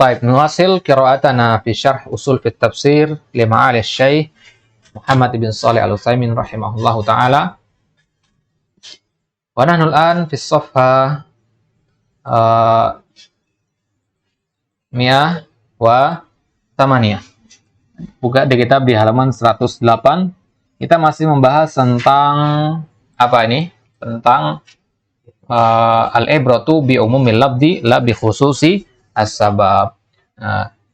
طيب نواصل قراءتنا في شرح أصول في التفسير لمعالي الشيخ محمد بن صالح العثيمين رحمه الله تعالى. ونحن الآن في الصفحة 108. Buka di kitab di halaman 108. Kita masih membahas tentang apa ini? Tentang al-ibratu bi umumil lafzi la bi khususi as-sabab.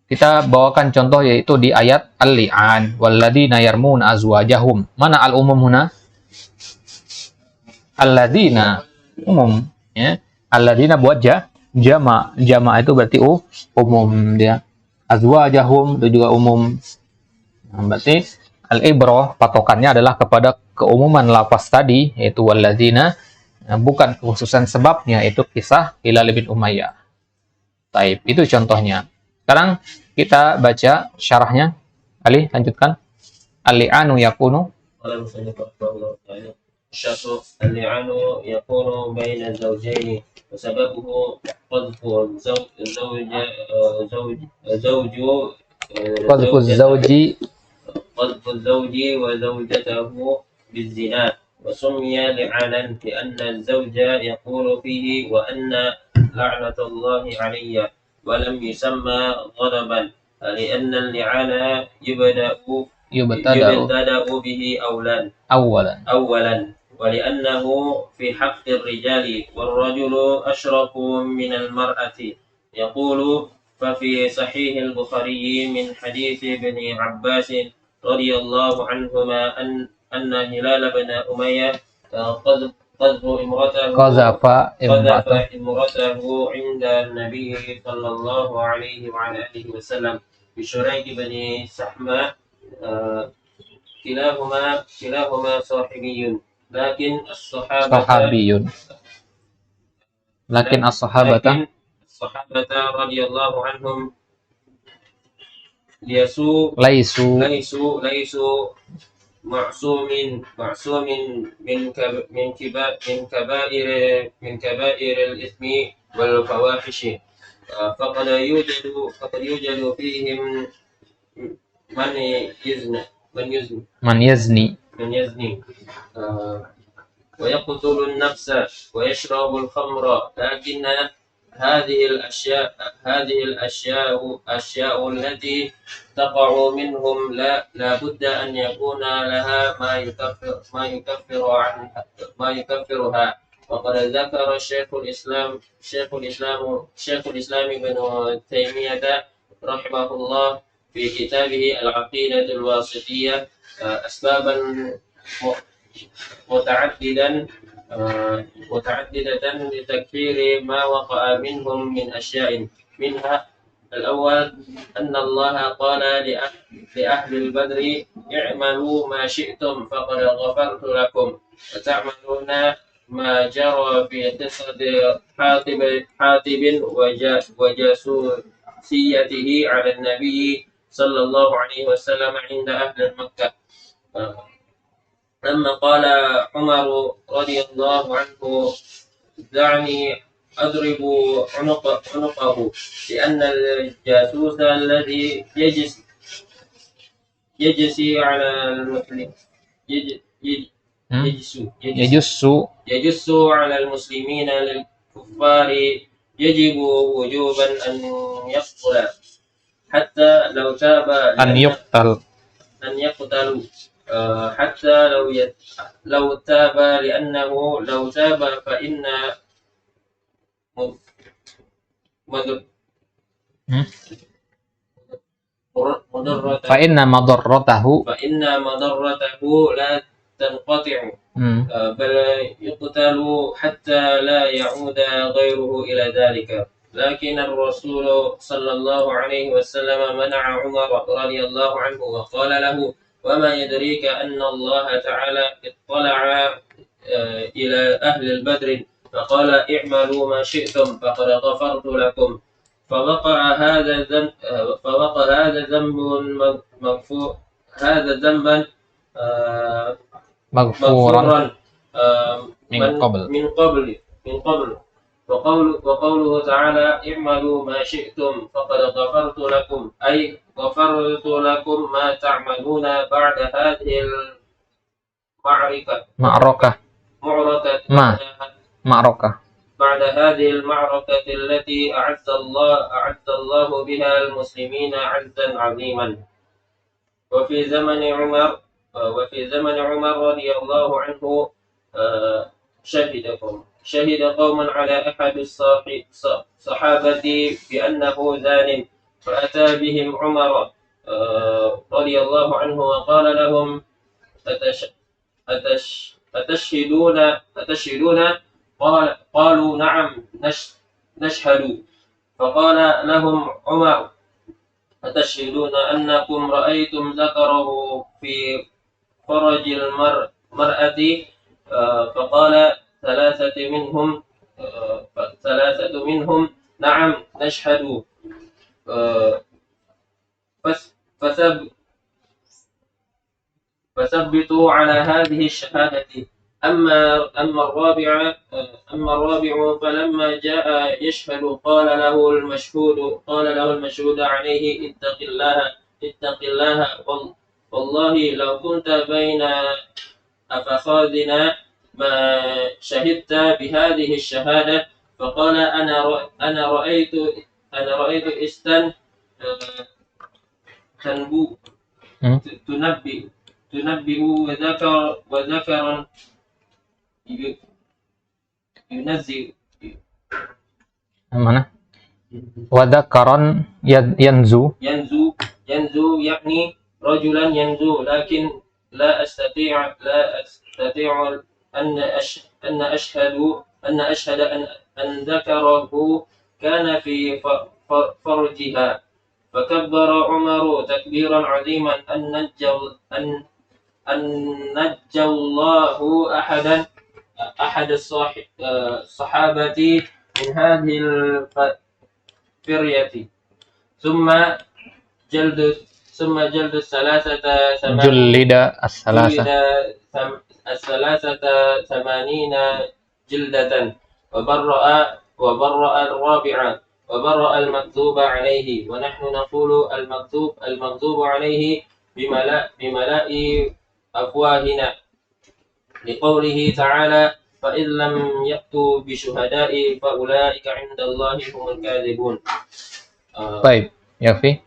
Kita bawakan contoh yaitu di ayat al-li'an walladzina yarmuna azwajahum. Mana al-umum huna? Alladzina umum, ya. Alladzina buat jama. Jama itu berarti umum dia. Azwajahum itu juga umum. Nah, berarti al-ibrah patokannya adalah kepada keumuman lafaz tadi yaitu walladzina, bukan kekhususan sebabnya itu kisah Hilal bin Umayyah. Taib, itu contohnya. Sekarang kita baca syarahnya. Ali, lanjutkan. Al-li'anu yakunu اللعان يكون بين الزوجين وسببه قذف الزوج وزوجته بالزنا، وسمي لعانا لأن الزوج يقول فيه وأن لعنة الله علي، ولم يسمى غضبا لأن اللعان يبتدأ به أولا ولأنه في حق الرجال والرجل أشرف من المرأة. يقول ففي صحيح البخاري من حديث ابن عباس رضي الله عنهما أن هلال بن أمية قذف امرأته عند النبي صلى الله عليه وعلى آله وسلم بشريك بن سحمة، كلاهما صاحبي، لكن الصحابة رضي الله عنهم ليسوا معصوم من كبائر الإثم والفواحش، فقد يوجد فيهم من يزني ويقتل النفس ويشرب الخمر، لكن هذه الأشياء التي تقع منهم لا بد أن يكون لها ما يكفرها. وقد ذكر شيخ الإسلام ابن تيمية رحمه الله في كتابه العقيدة الواسطية أسبابا متعددة لتكفير ما وقع منهم من أشياء، منها الأول أن الله قال لأهل البدر اعملوا ما شئتم فقد غفرت لكم، وتعملون ما جرى في قصة حاتب وجاسوسيته على النبي صلى الله عليه وسلم عند أهل مكة. لما قال عمر رضي الله عنه دعني أضرب عنقه، لأن الجاسوس الذي يجسي على المسلم يجس على المسلمين للكفار يجب وجوبا أن يقتل، حتى لو تاب أن يقتلوا حتى لو تاب، لأنه لو تاب فإن مضرته لا تنقطع، بل يقتل حتى لا يعود غيره إلى ذلك. لكن الرسول صلى الله عليه وسلم منع عمر رضي الله عنه وقال له وما يدريك أن الله تعالى اطلع إلى أهل البدر فقال اعملوا ما شئتم فقد غفرت لكم، فوقع هذا ذنبا مغفورا من قبل، وقوله تعالى اعملوا ما شئتم فقد غفرت لكم أي غفرت لكم ما تعملون بعد هذه المعركة Ma'rakah. معركة Ma'rakah. بعد هذه المعركة التي أعز الله بها المسلمين عزا عظيما. وفي زمن عمر رضي الله عنه شهد قوم على أحد الصحابة بأنه زان فأتى بهم عمر رضي الله عنه وقال لهم أتشهدون قالوا نعم نشهد فقال لهم عمر أتشهدون أنكم رأيتم ذكره في فرج المرأة فقال ثلاثة منهم نعم نشهد فثبتوا على هذه الشهادة. أما الرابع فلما جاء يشهد قال له المشهود عليه اتق الله والله لو كنت بين أفخاذنا ما شهدت بهذه الشهادة. فقال أنا رأيت إستن تنبئ وذكرا ينزل Mana? Wadakaron yanzu. ينزو يعني رجلا ينزو لكن لا أستطيع أن أشهد أن ذكره كان في فرجها. فكبر عمر تكبيرا عظيما أن نجى الله أحد الصحابة من هذه الفرية. ثم جلد جلد الثلاثة 80 جلدة وبرأ الرابعة وبرأ المكذوب عليه. ونحن نقول المكذوب عليه بملأ أفواهنا لقوله تعالى فإن لم يأتوا بشهداء فأولئك عند الله هم الكاذبون. طيب يكفي.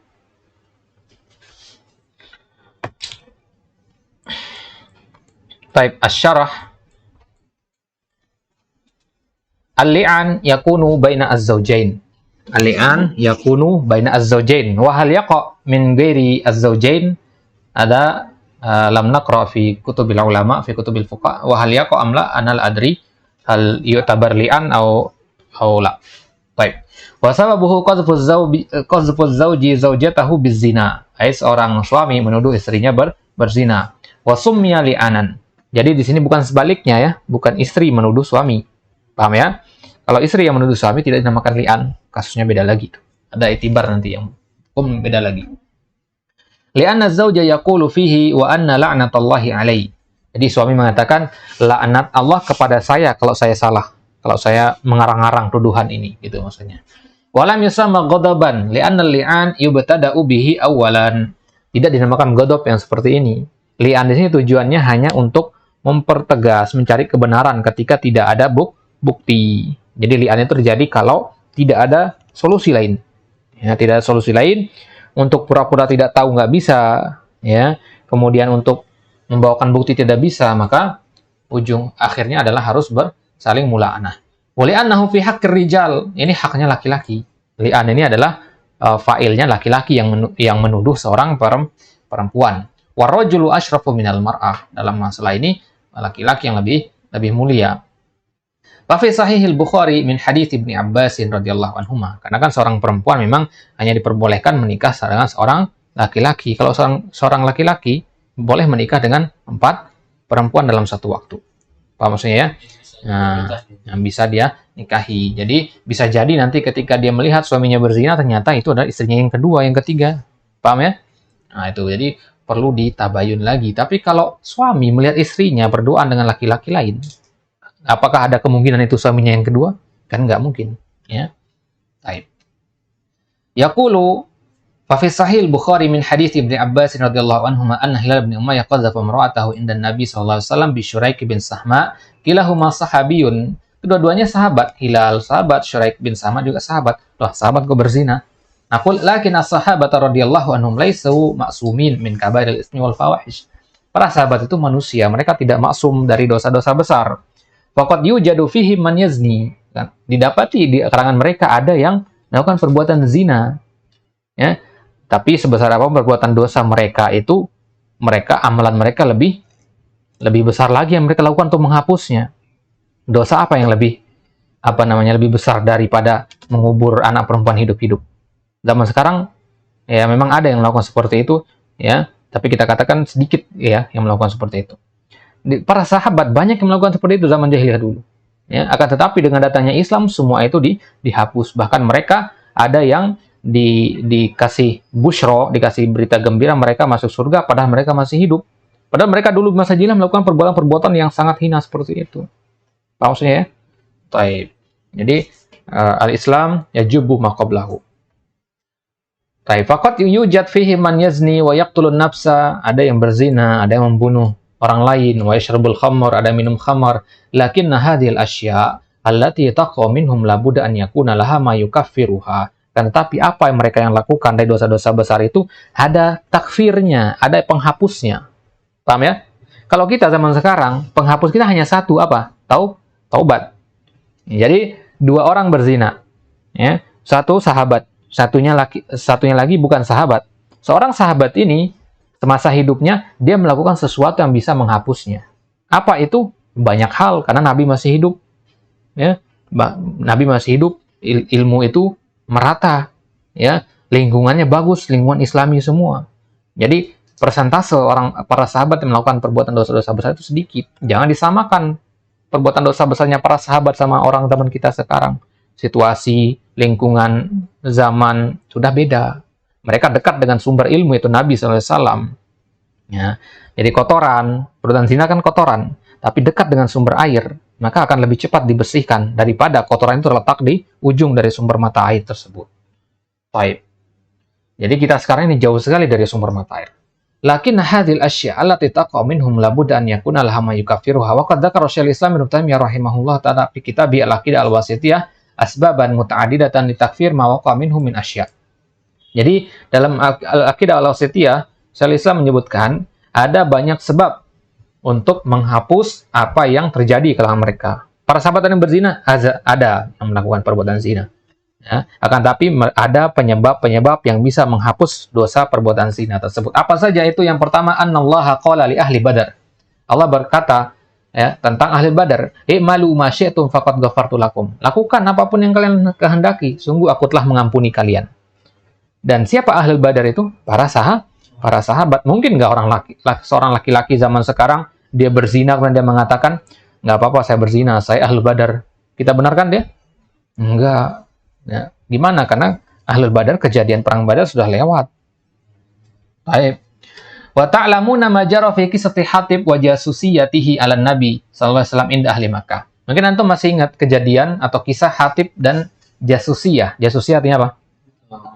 طيب الشرح al-li'an yakunu baina az-zawjain. Al-li'an yakunu baina az-zawjain wa hal yaqa min ghairi az-zawjain ada lam naqra fi kutubil ulama fi kutubil fuqaha wa hal yaqa am la anal adri hal yu'tabar li'an au la. Baik. Wa sababuhu qadhfu zawji zawjatahu bizina. Ai seorang suami menuduh istrinya berzina. Wa summiya li'anan. Jadi di sini bukan sebaliknya ya, bukan istri menuduh suami. Paham ya? Kalau istri yang menuduh suami tidak dinamakan li'an, kasusnya beda lagi tuh. Ada itibar nanti yang hukum beda lagi. Li'anna az-zawja yaqulu fihi wa anna la'natallahi alaihi. Jadi suami mengatakan laknat Allah kepada saya kalau saya salah, kalau saya mengarang-arang tuduhan ini, gitu maksudnya. Walam yusamma ghadaban li'anna li'an yubtada'u bihi awalan. Tidak dinamakan ghadab yang seperti ini. Li'an di sini tujuannya hanya untuk mempertegas, mencari kebenaran ketika tidak ada bukti. Jadi li'an itu terjadi kalau tidak ada solusi lain. Ya, tidak ada solusi lain. Untuk pura-pura tidak tahu nggak bisa, ya. Kemudian untuk membawakan bukti tidak bisa, maka ujung akhirnya adalah harus saling mula'anah. Wali'annahu fi haqqir rijal. Ini haknya laki-laki. Li'an ini adalah fa'ilnya laki-laki yang menuduh seorang perempuan. Warrajulu asyrafu minal mar'ah. Dalam masalah ini laki-laki yang lebih mulia. Fa fi sahihil Bukhari min hadits Ibnu Abbas radhiyallahu anhuma. Karena kan seorang perempuan memang hanya diperbolehkan menikah dengan seorang laki-laki. Kalau seorang laki-laki boleh menikah dengan 4 perempuan dalam satu waktu. Paham maksudnya ya? Nah, yang bisa dia nikahi. Jadi bisa jadi nanti ketika dia melihat suaminya berzina ternyata itu adalah istrinya yang kedua, yang ketiga. Paham ya? Nah, itu jadi perlu ditabayun lagi. Tapi kalau suami melihat istrinya berduaan dengan laki-laki lain, apakah ada kemungkinan itu suaminya yang kedua? Kan nggak mungkin, ya. Baik. Yaqulu fa fi sahih Bukhari min hadits Ibnu Abbas radhiyallahu anhu anna Hilal bin Umayyah qadzafa imra'atahu inda Nabi sallallahu alaihi wasallam bi Syuraik bin Sahma, kilahuma sahabiyun. Kedua-duanya sahabat, Hilal sahabat, Syuraik bin Sahma juga sahabat. Loh, sahabat kok berzina? Naqul lakin as-sahabata radhiyallahu anhum laisu ma'sumin min kabairil ismi wal fawahish. Para sahabat itu manusia, mereka tidak maksum dari dosa-dosa besar. Faqad yujadu fihim man yazni. Kan? Didapati di kalangan mereka ada yang melakukan perbuatan zina. Ya. Tapi sebesar apa perbuatan dosa mereka itu, amalan mereka lebih besar lagi yang mereka lakukan untuk menghapusnya. Dosa apa yang lebih besar daripada mengubur anak perempuan hidup-hidup? Zaman sekarang ya memang ada yang melakukan seperti itu, ya, tapi kita katakan sedikit ya yang melakukan seperti itu. Para sahabat banyak yang melakukan seperti itu zaman jahiliyah dulu. Ya, akan tetapi dengan datangnya Islam semua itu dihapus. Bahkan mereka ada yang dikasih busyro, dikasih berita gembira mereka masuk surga padahal mereka masih hidup. Padahal mereka dulu masa jahiliyah melakukan perbuatan-perbuatan yang sangat hina seperti itu. Paham maksudnya ya? Taib. Jadi al-Islam yajubu ma qablahu. Taib. Faqat yujad fihi man yazni wa yaqtulun nafsa, ada yang berzina, ada yang membunuh orang lain, wa yashrabul khamr, ada yang minum khamar. Lakinna hadhil asya' allati taqwa minhum la budda an yakuna laha ma yukaffiruha. Kan tetapi apa yang mereka yang lakukan dari dosa-dosa besar itu ada takfirnya, ada penghapusnya. Paham ya? Kalau kita zaman sekarang, penghapus kita hanya satu, apa? Taubat. Jadi dua orang berzina, ya, satu sahabat, satunya lagi bukan sahabat. Seorang sahabat ini semasa hidupnya dia melakukan sesuatu yang bisa menghapusnya. Apa itu? Banyak hal, karena Nabi masih hidup, ya, Nabi masih hidup, ilmu itu merata, ya, lingkungannya bagus, lingkungan Islami semua. Jadi persentase para sahabat yang melakukan perbuatan dosa-dosa besar itu sedikit. Jangan disamakan perbuatan dosa besarnya para sahabat sama orang zaman kita sekarang. Situasi, lingkungan, zaman sudah beda. Mereka dekat dengan sumber ilmu itu Nabi SAW. Ya. Jadi kotoran, perbuatan zina kan kotoran, tapi dekat dengan sumber air, maka akan lebih cepat dibersihkan daripada kotoran itu terletak di ujung dari sumber mata air tersebut. Baik. Jadi kita sekarang ini jauh sekali dari sumber mata air. Lakin hadhil asya' allati taqa minhum la budda an yakuna laha ma yukaffiruha wa qad dzakara Syekhul Islam Ibnu Taimiyah rahimahullah ta'ala fi kitabih al-aqidah al-wasithiyah asbaban muta'addidatan li takfir ma waqa minhum min asya'. Jadi dalam al-aqidah al-wasithiyah Syekhul Islam menyebutkan ada banyak sebab untuk menghapus apa yang terjadi di kalangan mereka. Para sahabat yang berzina ada yang melakukan perbuatan zina. Ya, akan tapi ada penyebab-penyebab yang bisa menghapus dosa perbuatan zina tersebut. Apa saja itu? Yang pertama, annallaha qala li ahli Badar. Allah berkata ya tentang ahli Badar, "I'malu ma syi'tum faqad ghafartu lakum." Lakukan apapun yang kalian kehendaki, sungguh aku telah mengampuni kalian. Dan siapa ahli Badar itu? Para sahabat. Mungkin nggak seorang laki-laki zaman sekarang dia berzina kemudian dia mengatakan, "Nggak apa-apa, saya berzina, saya ahli Badar." Kita benarkan dia? Enggak. Ya, gimana? Karena Ahlul Badar, kejadian perang Badar sudah lewat. Baik. Wa ta'lamuna ma jara fi qissati Hatib wa jasusiyatihi 'ala Nabi sallallahu alaihi wasallam inda ahli Makkah. Mungkin antum masih ingat kejadian atau kisah Hatib dan jasusiyah. Jasusiyah artinya apa?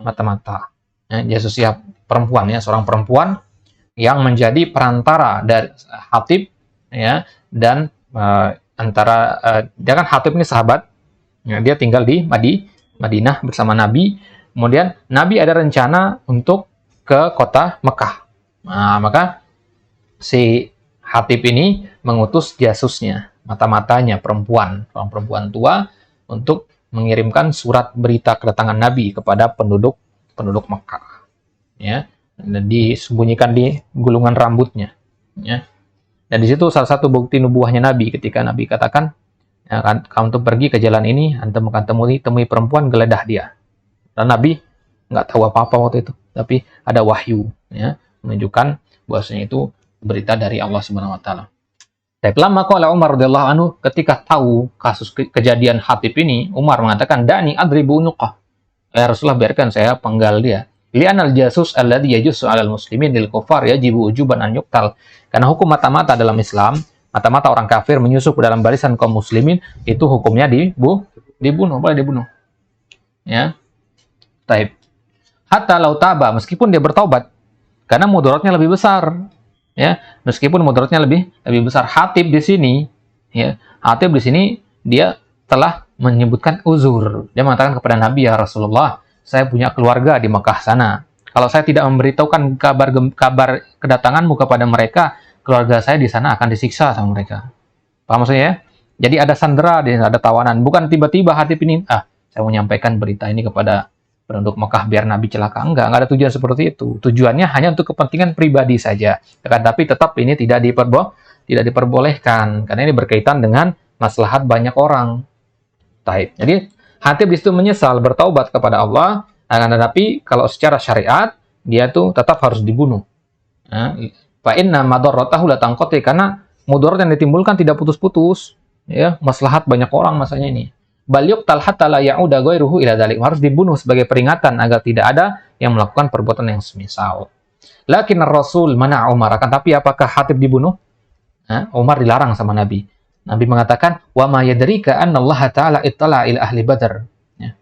Mata-mata. Ya, jasusiyah perempuan, ya, seorang perempuan yang menjadi perantara dari Hatib, ya, dan dia kan Hatib ini sahabat. Ya, dia tinggal di Madinah bersama Nabi. Kemudian Nabi ada rencana untuk ke kota Mekah. Nah, maka si Hatib ini mengutus jasusnya, mata-matanya perempuan tua untuk mengirimkan surat berita kedatangan Nabi kepada penduduk Mekah. Ya, dan disembunyikan di gulungan rambutnya. Ya. Dan di situ salah satu bukti nubuahnya Nabi ketika Nabi katakan, ya, kamu tuh pergi ke jalan ini, antum akan temui perempuan, geledah dia. Dan Nabi nggak tahu apa-apa waktu itu, tapi ada wahyu, ya, menunjukkan bahwasanya itu berita dari Allah Subhanahu Wa Taala. Tapi lama qala Umar radhiyallahu anhu, ketika tahu kasus kejadian Hatib ini, Umar mengatakan, "Da'ni adribu unuqah." Ya Rasulullah, biarkan saya penggal dia. Li'anal jasus alladhi yajusu 'alal muslimin lil kufar yajibu ujuban an yuqtal. Karena hukum mata-mata dalam Islam, mata-mata orang kafir menyusup dalam barisan kaum muslimin, itu hukumnya Dibunuh, boleh dibunuh. Ya. Taib. Hatta lau taba, meskipun dia bertaubat, karena mudaratnya lebih besar. Ya, meskipun mudaratnya lebih besar. Hatib di sini, ya, Hatib di sini dia telah menyebutkan uzur. Dia mengatakan kepada Nabi, ya Rasulullah, saya punya keluarga di Mekah sana. Kalau saya tidak memberitahukan kabar kedatanganmu kepada mereka, keluarga saya di sana akan disiksa sama mereka. Paham maksudnya ya? Jadi ada sandera, ada tawanan. Bukan tiba-tiba Hatib ini, saya mau menyampaikan berita ini kepada penduduk Mekah biar Nabi celaka. Enggak ada tujuan seperti itu. Tujuannya hanya untuk kepentingan pribadi saja. Tapi tetap ini tidak diperbolehkan karena ini berkaitan dengan maslahat banyak orang. Taib. Jadi Hatib di situ menyesal, bertaubat kepada Allah, akan tetapi kalau secara syariat dia tuh tetap harus dibunuh. Fa inna madarratahu la tanqati, karena mudarat yang ditimbulkan tidak putus-putus. Ya, maslahat banyak orang masanya ini. Bal yuqtal hatta la ya'uda ghairuhu ila dzalik, harus dibunuh sebagai peringatan agar tidak ada yang melakukan perbuatan yang semisal. Lakin Rasul mana Umar, akan tapi apakah Hatib dibunuh? Umar dilarang sama Nabi. Nabi mengatakan, wa ma yadrika anna Allah Ta'ala ittala ila ahli Badar. Ya.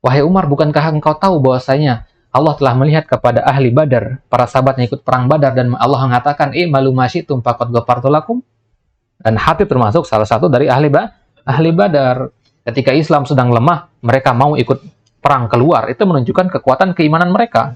Wahai Umar, bukankah engkau tahu bahwasanya Allah telah melihat kepada ahli Badar, para sahabat yang ikut perang Badar, dan Allah mengatakan, malu masyitum faqad ghafartu lakum. Dan Hatib termasuk salah satu dari ahli Badar. Ketika Islam sedang lemah, mereka mau ikut perang keluar. Itu menunjukkan kekuatan keimanan mereka.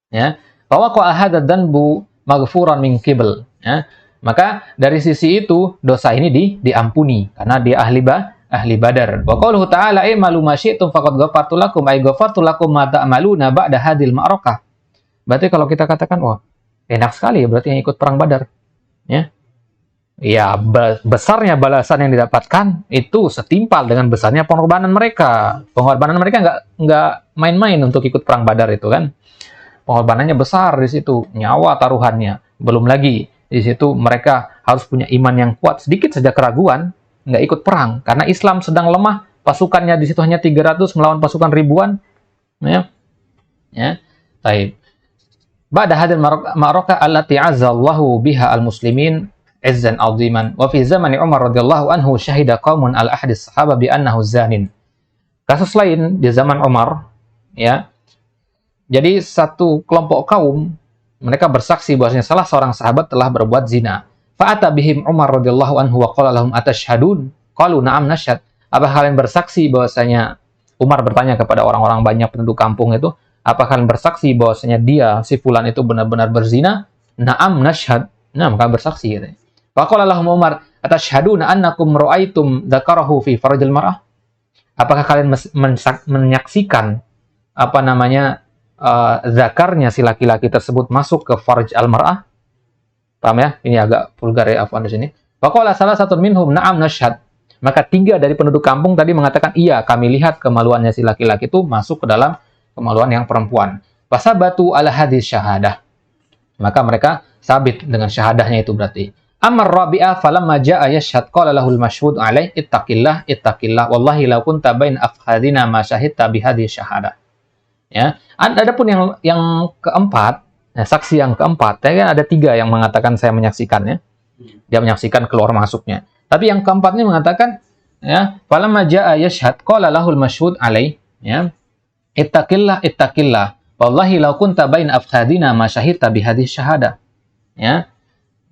Ya, bahwa qa'ahadad danbu maghfuran min qibl. Ya, maka dari sisi itu dosa ini diampuni karena dia ahli Badar. Wa qauluhu ta'ala malu masyitum faqad ghafartu lakum, ay ghafartu lakum ma ta'maluna ba'da hadil ma'rakah. Berarti kalau kita katakan, wah, enak sekali ya berarti yang ikut perang Badar. Ya, besarnya balasan yang didapatkan itu setimpal dengan besarnya pengorbanan mereka. Pengorbanan mereka nggak main-main untuk ikut perang Badar itu kan. Pengorbanannya besar di situ, nyawa taruhannya. Belum lagi di situ mereka harus punya iman yang kuat. Sedikit saja keraguan, nggak ikut perang karena Islam sedang lemah. Pasukannya di situ hanya 300 melawan pasukan ribuan. Ya. Baik. Ba'da hadil ma'rakah allati 'azzallahu biha al-muslimin izzan 'aziman. Wa fi zamani Umar radhiyallahu anhu syahida qaumun al-ahdi as-sahaba bi annahu zanin. Kasus lain di zaman Umar, ya. Jadi satu kelompok kaum mereka bersaksi bahwasanya salah seorang sahabat telah berbuat zina. Fa'ata bihim Umar radhiyallahu anhu wa qala lahum atashhadun? Qalu na'am nashhad. Apa kalian bersaksi bahwasanya Umar bertanya kepada orang-orang banyak penduduk kampung itu, apa kalian bersaksi bahwasanya dia si fulan itu benar-benar berzina? Na'am nashhad. Nah, maka bersaksi gitu. Faqala lahum Umar atashhaduna annakum ra'aitum dzakarahu fi farjil mar'ah? Apakah kalian menyaksikan zakarnya si laki-laki tersebut masuk ke farj al-mar'ah? Paham ya? Ini agak vulgar ya, afwan di sini. Faqala salah satu minhum na'am nashhad. Maka 3 dari penduduk kampung tadi mengatakan, iya, kami lihat kemaluannya si laki-laki itu masuk ke dalam kemaluan yang perempuan. Fasabatu ala hadis syahadah. Maka mereka sabit dengan syahadahnya itu berarti. Amar Rabi'ah falamma ja'a yashhad qala lahul mashhud alaih ittaqillah wallahi law kunta bain afhadina ma syahidta bi hadhihi syahadah. Ya. Adapun yang keempat, saksi yang keempat, kan ada 3 yang mengatakan saya menyaksikannya. Dia menyaksikan keluar masuknya. Tapi yang keempatnya mengatakan, ya, falamma ja'a yashhad qala lahul mashhud alaih, ya, ittaqillah wallahi law kunta bain afhadina ma syahidta bi hadhihi syahadah. Ya.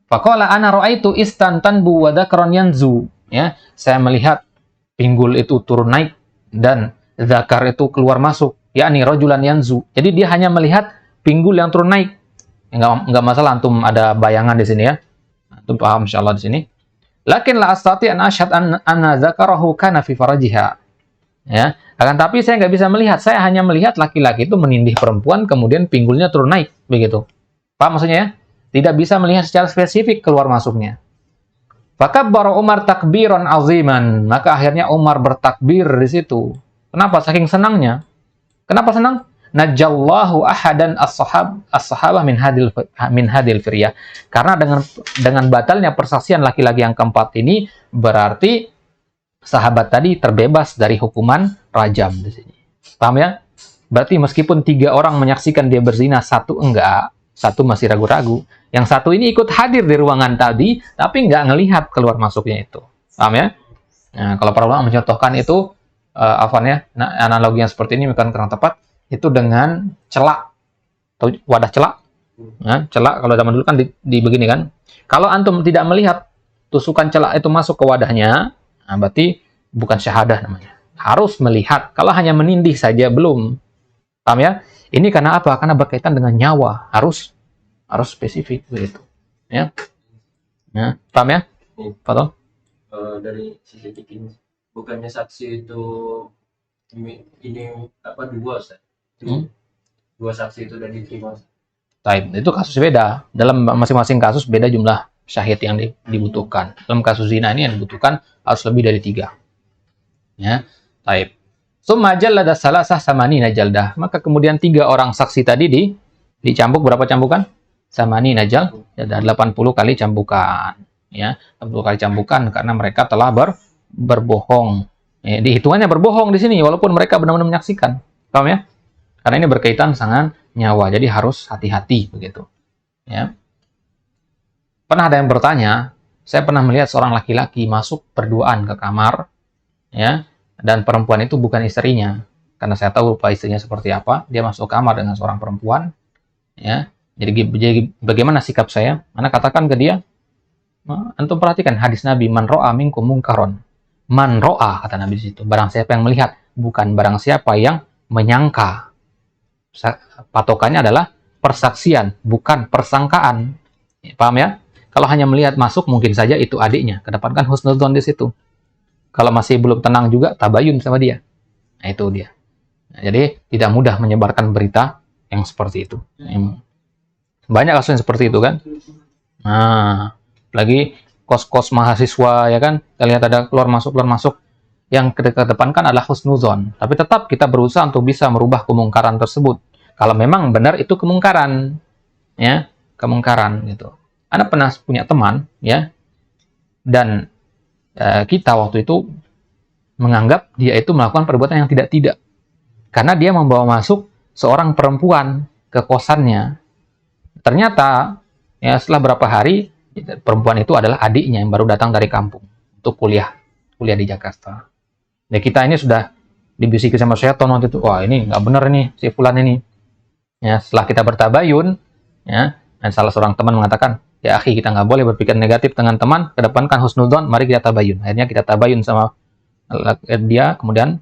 Faqala ana ra'aitu istantanbu wa dzakran yanzu. Ya, saya melihat pinggul itu turun naik dan zakar itu keluar masuk, yakni rajulan yanzu. Jadi dia hanya melihat pinggul yang turun naik. Enggak masalah antum ada bayangan di sini ya. Antum paham insyaallah di sini. Lakin la astati an ashhad anna zakarahu kana fi farajiha. Ya, akan tapi saya nggak bisa melihat. Saya hanya melihat laki-laki itu menindih perempuan kemudian pinggulnya turun naik begitu. Paham maksudnya ya? Tidak bisa melihat secara spesifik keluar masuknya. Fakabbara Umar takbiran aziman. Maka akhirnya Umar bertakbir di situ. Kenapa? Saking senangnya. Kenapa senang? Najallahu ahadan as-sahabah min hadil firyah. Karena dengan batalnya persaksian laki-laki yang keempat ini berarti sahabat tadi terbebas dari hukuman rajam di sini. Paham ya? Berarti meskipun 3 orang menyaksikan dia berzina, 1 enggak. 1 masih ragu-ragu. Yang 1 ini ikut hadir di ruangan tadi, tapi nggak ngelihat keluar masuknya itu. Paham ya? Nah, kalau para ulama mencontohkan itu, analogi yang seperti ini bukan kurang tepat, itu dengan celak atau wadah celak. Ya, celak kalau zaman dulu kan di begini kan. Kalau antum tidak melihat tusukan celak itu masuk ke wadahnya, nah berarti bukan syahadah namanya. Harus melihat. Kalau hanya menindih saja belum. Paham ya? Ini karena apa? Karena berkaitan dengan nyawa. Harus spesifik begitu. Ya. Ya, paham ya? Fadol? Dari sisi fikih, bukannya saksi itu ini apa dua Ustaz? Dua saksi itu dan diterima. Taib. Itu kasus beda. Dalam masing-masing kasus beda jumlah syahid yang dibutuhkan. Dalam kasus zina ini yang dibutuhkan harus lebih dari 3. Ya. Taib. Summa jallada salasah samani najaldah. Maka kemudian 3 orang saksi tadi dicambuk berapa cambukan? Samani najal, ada 80 kali cambukan. Ya, 80 kali cambukan karena mereka telah berbohong. Ya, dihitungannya berbohong di sini walaupun mereka benar-benar menyaksikan. Paham ya? Karena ini berkaitan dengan nyawa, jadi harus hati-hati begitu. Ya. Pernah ada yang bertanya, saya pernah melihat seorang laki-laki masuk berduaan ke kamar, ya, dan perempuan itu bukan istrinya. Karena saya tahu lupa istrinya seperti apa, dia masuk kamar dengan seorang perempuan, ya. Jadi bagaimana sikap saya? Mana katakan ke dia, antum perhatikan hadis Nabi, man ro'a minkum mungkaron. Man ro'a, kata Nabi di situ, barang siapa yang melihat, bukan barang siapa yang menyangka. Patokannya adalah persaksian, bukan persangkaan. Paham ya? Kalau hanya melihat masuk, mungkin saja itu adiknya. Kedepankan husnudzon di situ. Kalau masih belum tenang juga, tabayun sama dia. Nah, itu dia. Nah, jadi tidak mudah menyebarkan berita yang seperti itu. Banyak kasus yang seperti itu kan. Nah, lagi kos-kos mahasiswa ya kan, kita lihat ada keluar masuk. Yang kedepankan adalah husnuzon. Tapi tetap kita berusaha untuk bisa merubah kemungkaran tersebut. Kalau memang benar itu kemungkaran, ya, kemungkaran gitu. Anda pernah punya teman, ya, dan kita waktu itu menganggap dia itu melakukan perbuatan yang tidak. Karena dia membawa masuk seorang perempuan ke kosannya. Ternyata ya setelah berapa hari perempuan itu adalah adiknya yang baru datang dari kampung untuk kuliah di Jakarta. Dan kita ini sudah dibisiki sama syaitan waktu itu, wah ini nggak benar nih si fulan ini. Ya setelah kita bertabayun, ya, dan salah seorang teman mengatakan, ya akhi kita nggak boleh berpikir negatif dengan teman, kedepankan husnudzon, mari kita tabayun. Akhirnya kita tabayun sama dia, kemudian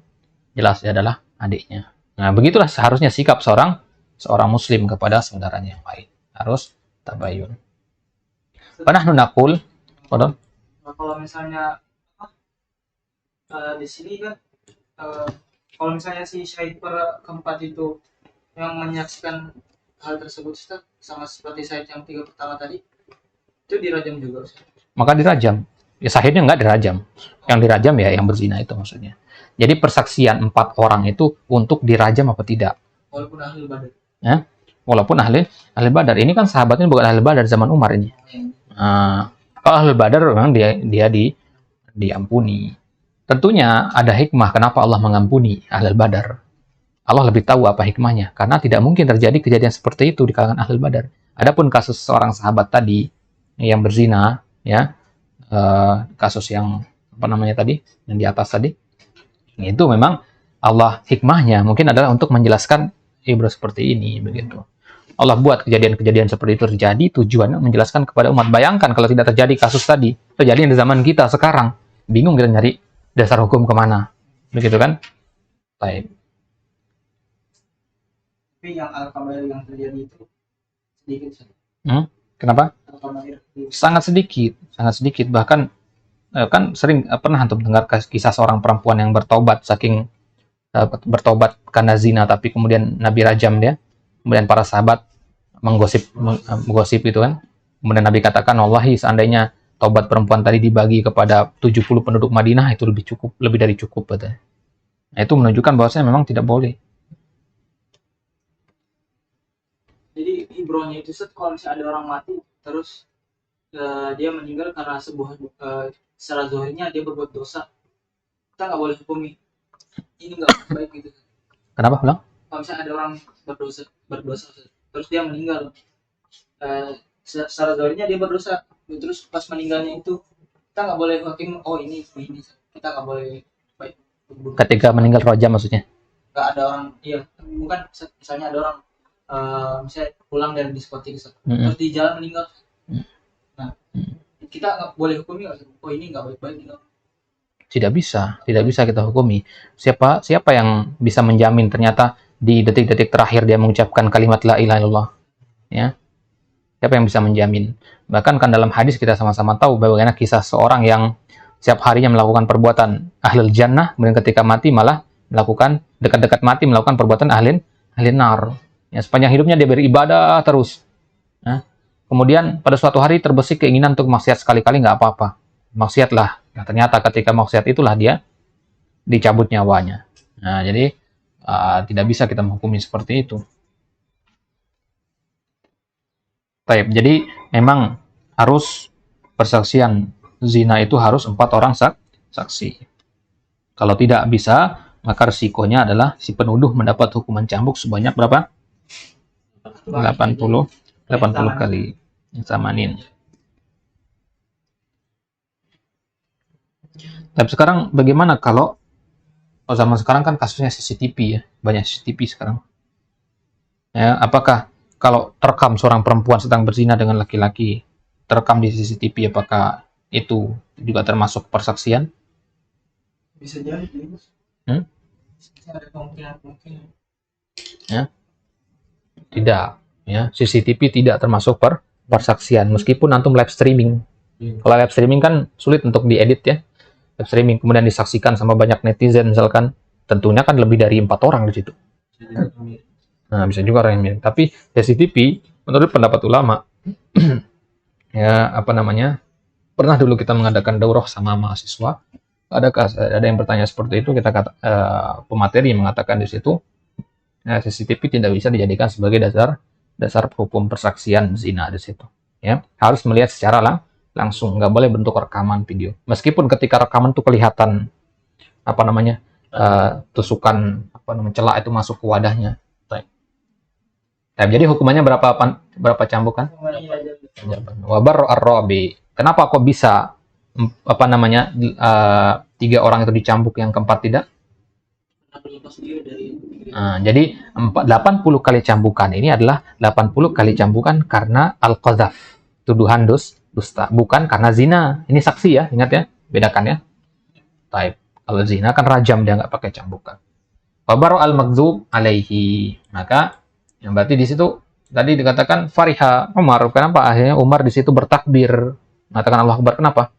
jelas dia adalah adiknya. Nah begitulah seharusnya sikap seorang muslim kepada saudaranya yang lain. Harus tabayun. Pernah nunakul, pardon? Kalau misalnya di sini kan kalau misalnya si syahid keempat itu yang menyaksikan hal tersebut Ustaz, sama seperti syahid yang 3 pertama tadi, itu dirajam juga Ustaz. Maka dirajam. Ya syahidnya nggak dirajam. Yang dirajam ya yang berzina itu maksudnya. Jadi persaksian 4 orang itu untuk dirajam apa tidak? Walaupun ahli badar. Ya? Walaupun ahli badar. Ini kan sahabatnya bukan ahli badar zaman Umar ini. Nah, kalau ahli badar memang dia diampuni. Tentunya ada hikmah kenapa Allah mengampuni ahli badar. Allah lebih tahu apa hikmahnya. Karena tidak mungkin terjadi kejadian seperti itu di kalangan ahli badar. Adapun kasus seorang sahabat tadi yang berzina, ya, kasus yang apa namanya tadi, yang di atas tadi, itu memang Allah hikmahnya mungkin adalah untuk menjelaskan ibrah seperti ini begitu. Allah buat kejadian-kejadian seperti itu terjadi tujuannya menjelaskan kepada umat. Bayangkan kalau tidak terjadi kasus tadi, terjadi di zaman kita sekarang, bingung kita nyari dasar hukum kemana, begitu kan? Baik. Tapi yang al-kabair yang terjadi itu sedikit. Kenapa? Sangat sedikit. Bahkan kan sering pernah antum dengar kisah seorang perempuan yang bertobat bertobat karena zina, tapi kemudian Nabi rajam dia. Kemudian para sahabat menggosip gitu kan. Kemudian Nabi katakan, wallahi seandainya taubat perempuan tadi dibagi kepada 70 penduduk Madinah itu lebih dari cukup katanya. Nah, itu menunjukkan bahwasanya memang tidak boleh. Jadi ibrohnya itu kalau misalnya ada orang mati terus dia meninggal karena sebuah secara zahirnya dia berbuat dosa, kita nggak boleh hukumi ini nggak baik gitu. Kenapa bilang? Kalau misalnya ada orang berdosa terus dia meninggal, secara zahirnya dia berdosa, terus pas meninggalnya itu kita nggak boleh hakim, oh ini kita nggak boleh baik Ketika meninggal rajam maksudnya. Nggak ada orang, iya bukan, misalnya ada orang misalnya pulang dari diskotik terus di jalan meninggal. Nah, kita nggak boleh hukumi nggak? Oh ini nggak baik-baik gitu. Tidak bisa kita hukumi. Siapa yang bisa menjamin ternyata di detik-detik terakhir dia mengucapkan kalimat la ilaha illallah? Ya. Siapa yang bisa menjamin? Bahkan kan dalam hadis kita sama-sama tahu bagaimana kisah seorang yang setiap harinya melakukan perbuatan ahlul jannah, kemudian ketika mati malah melakukan dekat-dekat mati melakukan perbuatan ahlin nar. Ya, sepanjang hidupnya dia beribadah terus. Nah, kemudian pada suatu hari terbesit keinginan untuk maksiat sekali-kali nggak apa-apa. Maksiatlah. Nah, ternyata ketika maksiat itulah dia dicabut nyawanya. Nah, jadi tidak bisa kita menghukumi seperti itu. Baik, jadi memang harus persaksian zina itu harus 4 orang saksi. Kalau tidak bisa, maka resikonya adalah si penuduh mendapat hukuman cambuk sebanyak berapa? 80 kali. Samanin. Tapi sekarang bagaimana kalau zaman sekarang kan kasusnya CCTV ya, banyak CCTV sekarang. Ya, apakah kalau terekam seorang perempuan sedang berzina dengan laki-laki, terekam di CCTV, apakah itu juga termasuk persaksian? Bisa jadi. Ada kemungkinan. Ya. Tidak, ya. CCTV tidak termasuk persaksian meskipun antum live streaming. Kalau live streaming kan sulit untuk diedit ya. Live streaming kemudian disaksikan sama banyak netizen misalkan, tentunya kan lebih dari 4 orang di situ. Nah, bisa juga orang yang mirip. Tapi CCTV menurut pendapat ulama ya pernah dulu kita mengadakan daurah sama mahasiswa, ada yang bertanya seperti itu, kita pemateri mengatakan di situ CCTV tidak bisa dijadikan sebagai dasar hukum persaksian zina di situ. Ya, harus melihat secara langsung, nggak boleh bentuk rekaman video. Meskipun ketika rekaman itu kelihatan tusukan celak itu masuk ke wadahnya. Nah, jadi hukumannya berapa cambukan? Wabar ar-rabi. Kenapa kok bisa 3 orang itu dicambuk, yang keempat tidak? Nah, jadi 80 kali cambukan ini adalah 80 kali cambukan karena al-qadzaf, tuduhan dusta, bukan karena zina. Ini saksi ya, ingat ya, bedakan ya. Taib. Kalau zina kan rajam, dia nggak pakai cambukan. Wabar al-makdzub alaihi. Maka yang berarti di situ tadi dikatakan fariha Umar. Kenapa akhirnya Umar di situ bertakbir, mengatakan Allah Akbar? Kenapa?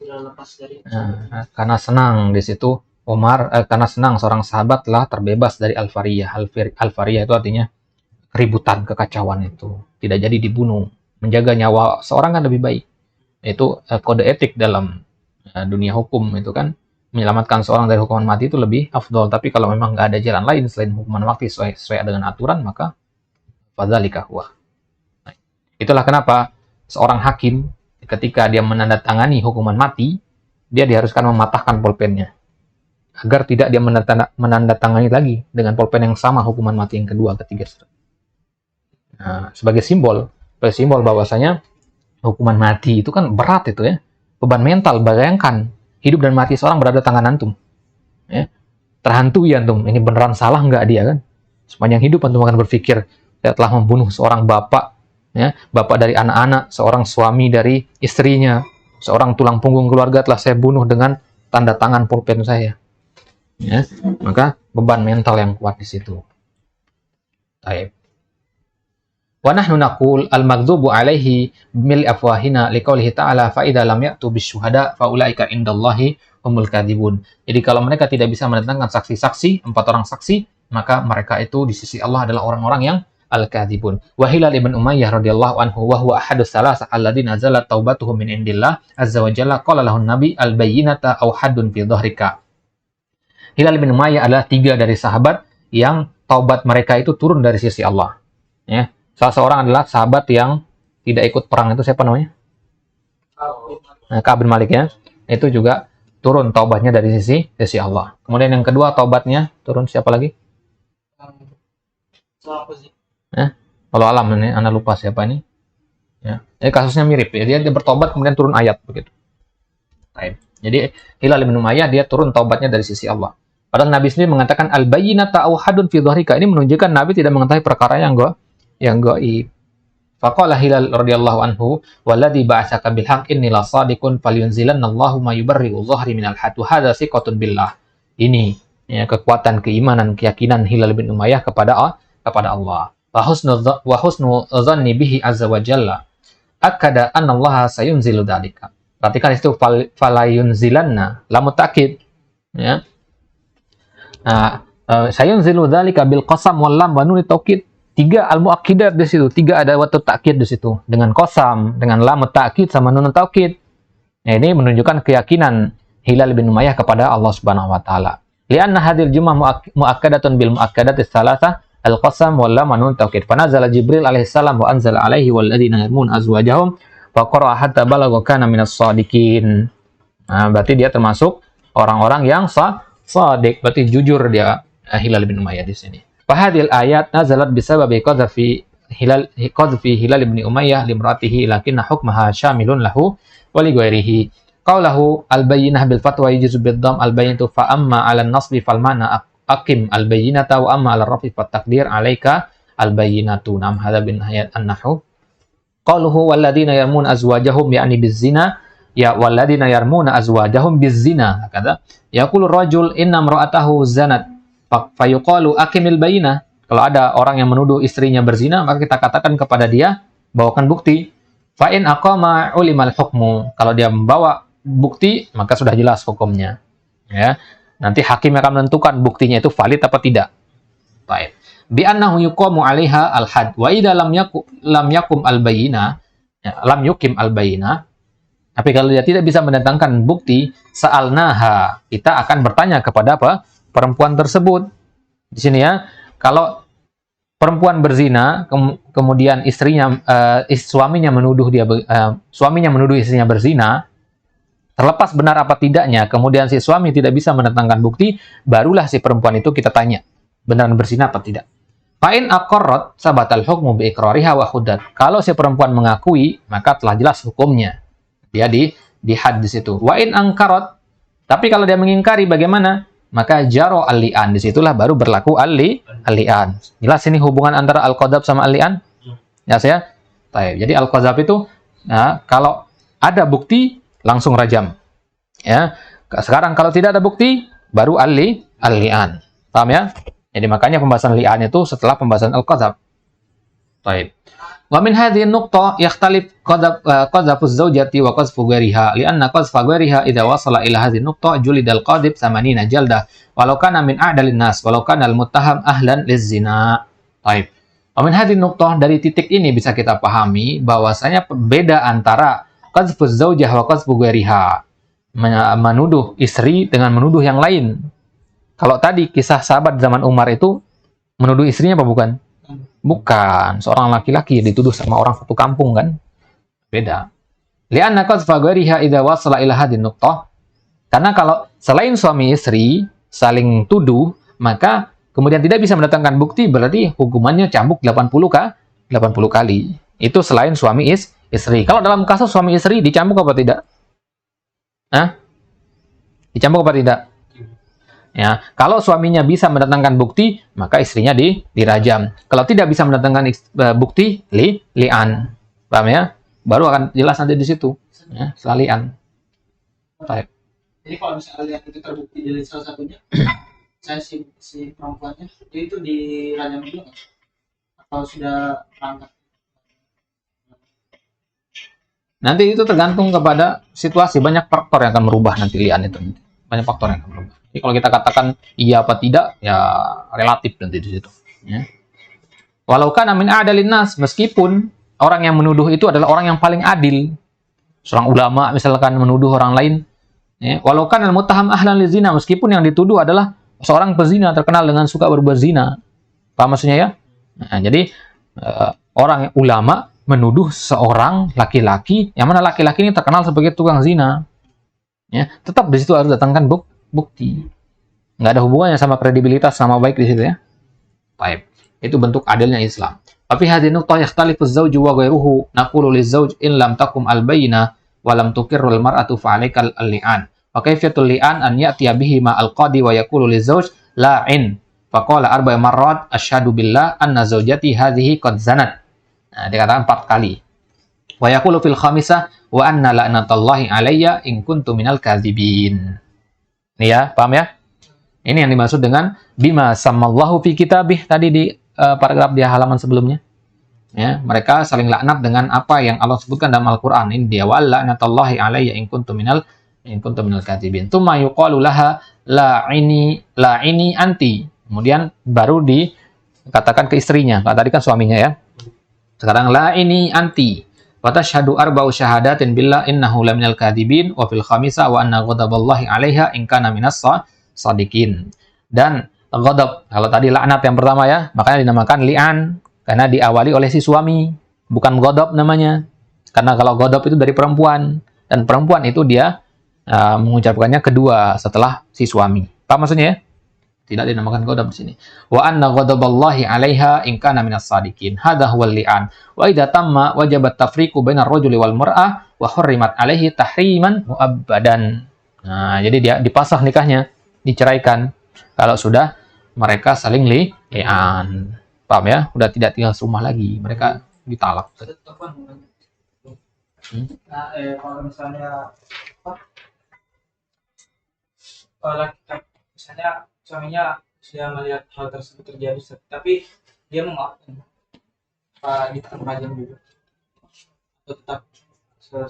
Tidak lepas dari karena senang di situ Umar, karena senang seorang sahabat telah terbebas dari al-fariyah. Al-fariyah itu artinya keributan, kekacauan itu. Tidak jadi dibunuh. Menjaga nyawa seorang kan lebih baik. Itu kode etik dalam dunia hukum itu kan. Menyelamatkan seorang dari hukuman mati itu lebih afdol. Tapi kalau memang nggak ada jalan lain selain hukuman mati sesuai dengan aturan, maka fadzalika huwa. Nah, itulah kenapa seorang hakim ketika dia menandatangani hukuman mati, dia diharuskan mematahkan pulpennya agar tidak dia menandatangani lagi dengan pulpen yang sama hukuman mati yang kedua, ketiga. Nah, sebagai simbol bahwasanya hukuman mati itu kan berat itu ya, beban mental. Bayangkan hidup dan mati seorang berada di tangan antum. Ya. Terhantui antum, ini beneran salah nggak dia kan? Sepanjang hidup antum akan berpikir, saya telah membunuh seorang bapak, ya, bapak dari anak-anak, seorang suami dari istrinya, seorang tulang punggung keluarga telah saya bunuh dengan tanda tangan pulpen saya. Ya, maka beban mental yang kuat di situ. Baik. Wa nahnu naqul al-maghdubu alaihi bil afwahina liqaulihi ta'ala fa idza lam ya'tu bisyuhada fa ulaika indallahi humul kadzibun. Jadi kalau mereka tidak bisa mendatangkan saksi-saksi, 4 orang saksi, maka mereka itu di sisi Allah adalah orang-orang yang al-kadzibun. Wa Hilal ibn Umayyah radhiyallahu anhu wa huwa ahadus salasah alladziina nazalat taubatuhum min indillah azza wa jalla qala lahu nabi al-bayyinata aw haddun fi dhahrika. Hilal bin Umayyah adalah 3 dari sahabat yang taubat mereka itu turun dari sisi Allah. Ya. Salah seorang adalah sahabat yang tidak ikut perang, itu siapa namanya? Ka'ab bin Malik ya. Itu juga turun taubatnya dari sisi Allah. Kemudian yang kedua taubatnya turun siapa lagi? Kalau alam ini, Anda lupa siapa ini. Ya. Jadi kasusnya mirip ya. Dia bertobat kemudian turun ayat begitu. Baik. Jadi Hilal bin Umayyah dia turun taubatnya dari sisi Allah. Padahal Nabi sendiri mengatakan al-bayyinata awhadun fi dhahrika. Ini menunjukkan Nabi tidak mengetahui perkara yang gaib. Faqala Hilal radhiyallahu anhu, "Walladzi ba'atsaka bil haqq inni la shadiqun falyunzilanallahu ma yubarri'u dhahri minal hadu hadza siqatun billah." Ini ya, kekuatan keimanan, keyakinan Hilal bin Umayyah kepada Allah. Wa husnu dhanni bihi azza wa jalla akada anna Allah sayunzilu dzalika. Perhatikan itu falayunzilanna lam ta'kid ya. Sayunzilu dzalika bil qasam wal lam wa nun taukid. 3 al-muakkidat di situ, 3 ada waktu takkid di situ dengan qasam, dengan lam takkid sama nun taukid. Nah, ini menunjukkan keyakinan Hilal bin Umayyah kepada Allah Subhanahu wa taala. Lianna hadhil jumlah muakkadatun bil muakkadatis salasah al-qasam wal lam wa nun taukid. Fanazala Jibril alaihi salam wa anzala alaihi wal ladzina yarmun azwajahum fa qara'a hatta balagha kana minas shadiqin. Nah, berarti dia termasuk orang-orang yang shadiq, berarti jujur dia Hilal bin Umayyah di sini. Fahadil ayat nazalat bisababi qadhafi Hilal bin Umayyah limratihi lakinna hukmaha syamilun lahu wa li ghairihi. Qaulahu al-bayyinah bil fatwa yajuzu bid dham al-bayyinatu fa amma 'ala an-nasbi fal mana aqim al-bayyinata wa amma 'ala ar-rafi fat taqdir 'alaika al-bayyinatu. Nam hadza bin ayat an-nahw. Qauluhu walladzina yarmuna azwajahum ya'ni biz-zina ya walladzina yarmuna azwajahum biz-zina. Kata yaqulu rajul inna imra'atahu zanat fayuqalu akimil bayinah. Kalau ada orang yang menuduh istrinya berzina, maka kita katakan kepada dia, bawakan bukti. Fa in aqama ulimal hukmu. Kalau dia membawa bukti, maka sudah jelas hukumnya. Ya. Nanti hakim akan menentukan buktinya itu valid apa tidak. Baik. Bi annahu yuqamu 'alaiha al-had wa idza lam yakum al-bayyinah, ya, lam yukim al-bayyinah. Tapi kalau dia tidak bisa mendatangkan bukti, sa'alnaha, kita akan bertanya kepada apa? Perempuan tersebut. Di sini ya, kalau perempuan berzina, kemudian suaminya menuduh istrinya berzina, terlepas benar apa tidaknya, kemudian si suami tidak bisa mendatangkan bukti, barulah si perempuan itu kita tanya, benar berzina apa tidak. Fa'in aqarrat sabatal hukmu bi iqrariha wa huddat. Kalau si perempuan mengakui, maka telah jelas hukumnya. Dia di had di situ. Wa in angkarat, tapi kalau dia mengingkari bagaimana? Maka jaro al-li'an, disitulah baru berlaku al-li'an. Jelas ini hubungan antara al-qadzab sama al-li'an? Ya saya. Jadi al-qadzab itu, nah, kalau ada bukti langsung rajam. Ya. Sekarang kalau tidak ada bukti baru al-li'an. Paham ya? Jadi makanya pembahasan li'an itu setelah pembahasan al-qadzab. Baik. Wa min hadhihi an-nuqtah yakhtalif qadhafu az-zawjati wa qadhafu ghairiha li'anna qadhafa ghairiha idza wasala ila hadhihi an-nuqtah julida al-qadhib 80 jaldah walau kana min a'dalin nas walau kana al-muttaham ahlan liz-zina. Baik. Wa min hadhihi an-nuqtah, dari titik ini bisa kita pahami bahwasanya beda antara qadhafu az-zawjah wa qadhafu ghairiha, menuduh istri dengan menuduh yang lain. Kalau tadi kisah sahabat zaman Umar itu menuduh istrinya apa bukan? Bukan, seorang laki-laki dituduh sama orang satu kampung kan? Beda. Li'anna qadhfa ghairiha idza wasala ila hadhihi nuqtah. Karena kalau selain suami istri saling tuduh, maka kemudian tidak bisa mendatangkan bukti, berarti hukumannya cambuk 80 kali. Itu selain suami istri. Kalau dalam kasus suami istri dicambuk apa tidak? Hah? Dicambuk apa tidak? Ya, kalau suaminya bisa mendatangkan bukti, maka istrinya dirajam. Kalau tidak bisa mendatangkan bukti, li'an. Paham ya? Baru akan jelas nanti di situ. Ya, setelah li'an. Baik. Jadi kalau misalnya lihat itu terbukti dari salah satunya, saya si perempuannya itu dirajam juga nggak? Atau sudah berangkat? Nanti itu tergantung kepada situasi. Banyak faktor yang akan merubah nanti li'an itu. Banyak faktor yang akan merubah. Jadi kalau kita katakan iya apa tidak, ya relatif nanti di situ. Ya. Walau kana min a'dalin nas, meskipun orang yang menuduh itu adalah orang yang paling adil, seorang ulama misalkan menuduh orang lain, ya. Walau kana al-muttaham ahlan lizina, meskipun yang dituduh adalah seorang pezina terkenal dengan suka berbuat zina. Paham maksudnya ya? Nah, jadi orang ulama menuduh seorang laki-laki, yang mana laki-laki ini terkenal sebagai tukang zina. Ya, tetap di situ harus datangkan bukti. Nggak ada hubungannya sama kredibilitas sama baik di situ ya. Baik. Itu bentuk adilnya Islam. Tapi hadhihi nuqtah yakhtalifu az-zawju wa ghairuhu naqulu liz-zawj in lam takum al-bayyinah wa lam tuqirru al-mar'atu fa 'alaika al-li'an Wa kaifiyatul li'an an ya'tiya bihi ma al-qadi wa yaqulu lizauj la'in. Faqala arba'a marrat asyhadu billah anna zaujati hadhihi qad zanat. Nah, dikatakan 4 kali. Wa yaqulu fil khamisah wa anna la'natullahi alayya in kuntu minal kadzibin. Ini ya, paham ya? Ini yang dimaksud dengan bima samallahu fi kitabih tadi di paragraf di halaman sebelumnya. Ya, mereka saling laknat dengan apa yang Allah sebutkan dalam Al-Qur'an. Ini dia wa la'natullahi alayya in kuntu minal kadzibin. Tsumma yuqalu laha la'ini anti. Kemudian baru dikatakan ke istrinya. Kalau tadi kan suaminya ya. Sekarang la'ini anti. Wa tashhadu arba'u syahadatin billah innahu laminal kadzibin wa fil khamisah wa anna ghadaballahi 'alaiha in kana minas shadiqin. Dan ghadab, kalau tadi laknat yang pertama ya, makanya dinamakan li'an karena diawali oleh si suami, bukan ghadab namanya. Karena kalau ghadab itu dari perempuan dan perempuan itu dia mengucapkannya kedua setelah si suami. Apa maksudnya ya? Tidak dinamakan ghadab di sini. Wa anna ghadaballahi 'alaiha in kana minas shadiqin. Hadha huwal li'an. Wa idza tamma wajabat tafriqu bainar rajuli wal mar'ah wa hurrimat 'alaihi tahriman mu'abbadan. Nah, jadi dia dipasah nikahnya, diceraikan kalau sudah mereka saling li'an. Paham ya? Udah tidak tinggal serumah lagi, mereka ditalak. Nah, kalau misalnya misalnya suaminya sudah melihat hal tersebut terjadi, tapi dia memaafkan, ditahan rajam juga, atau tetap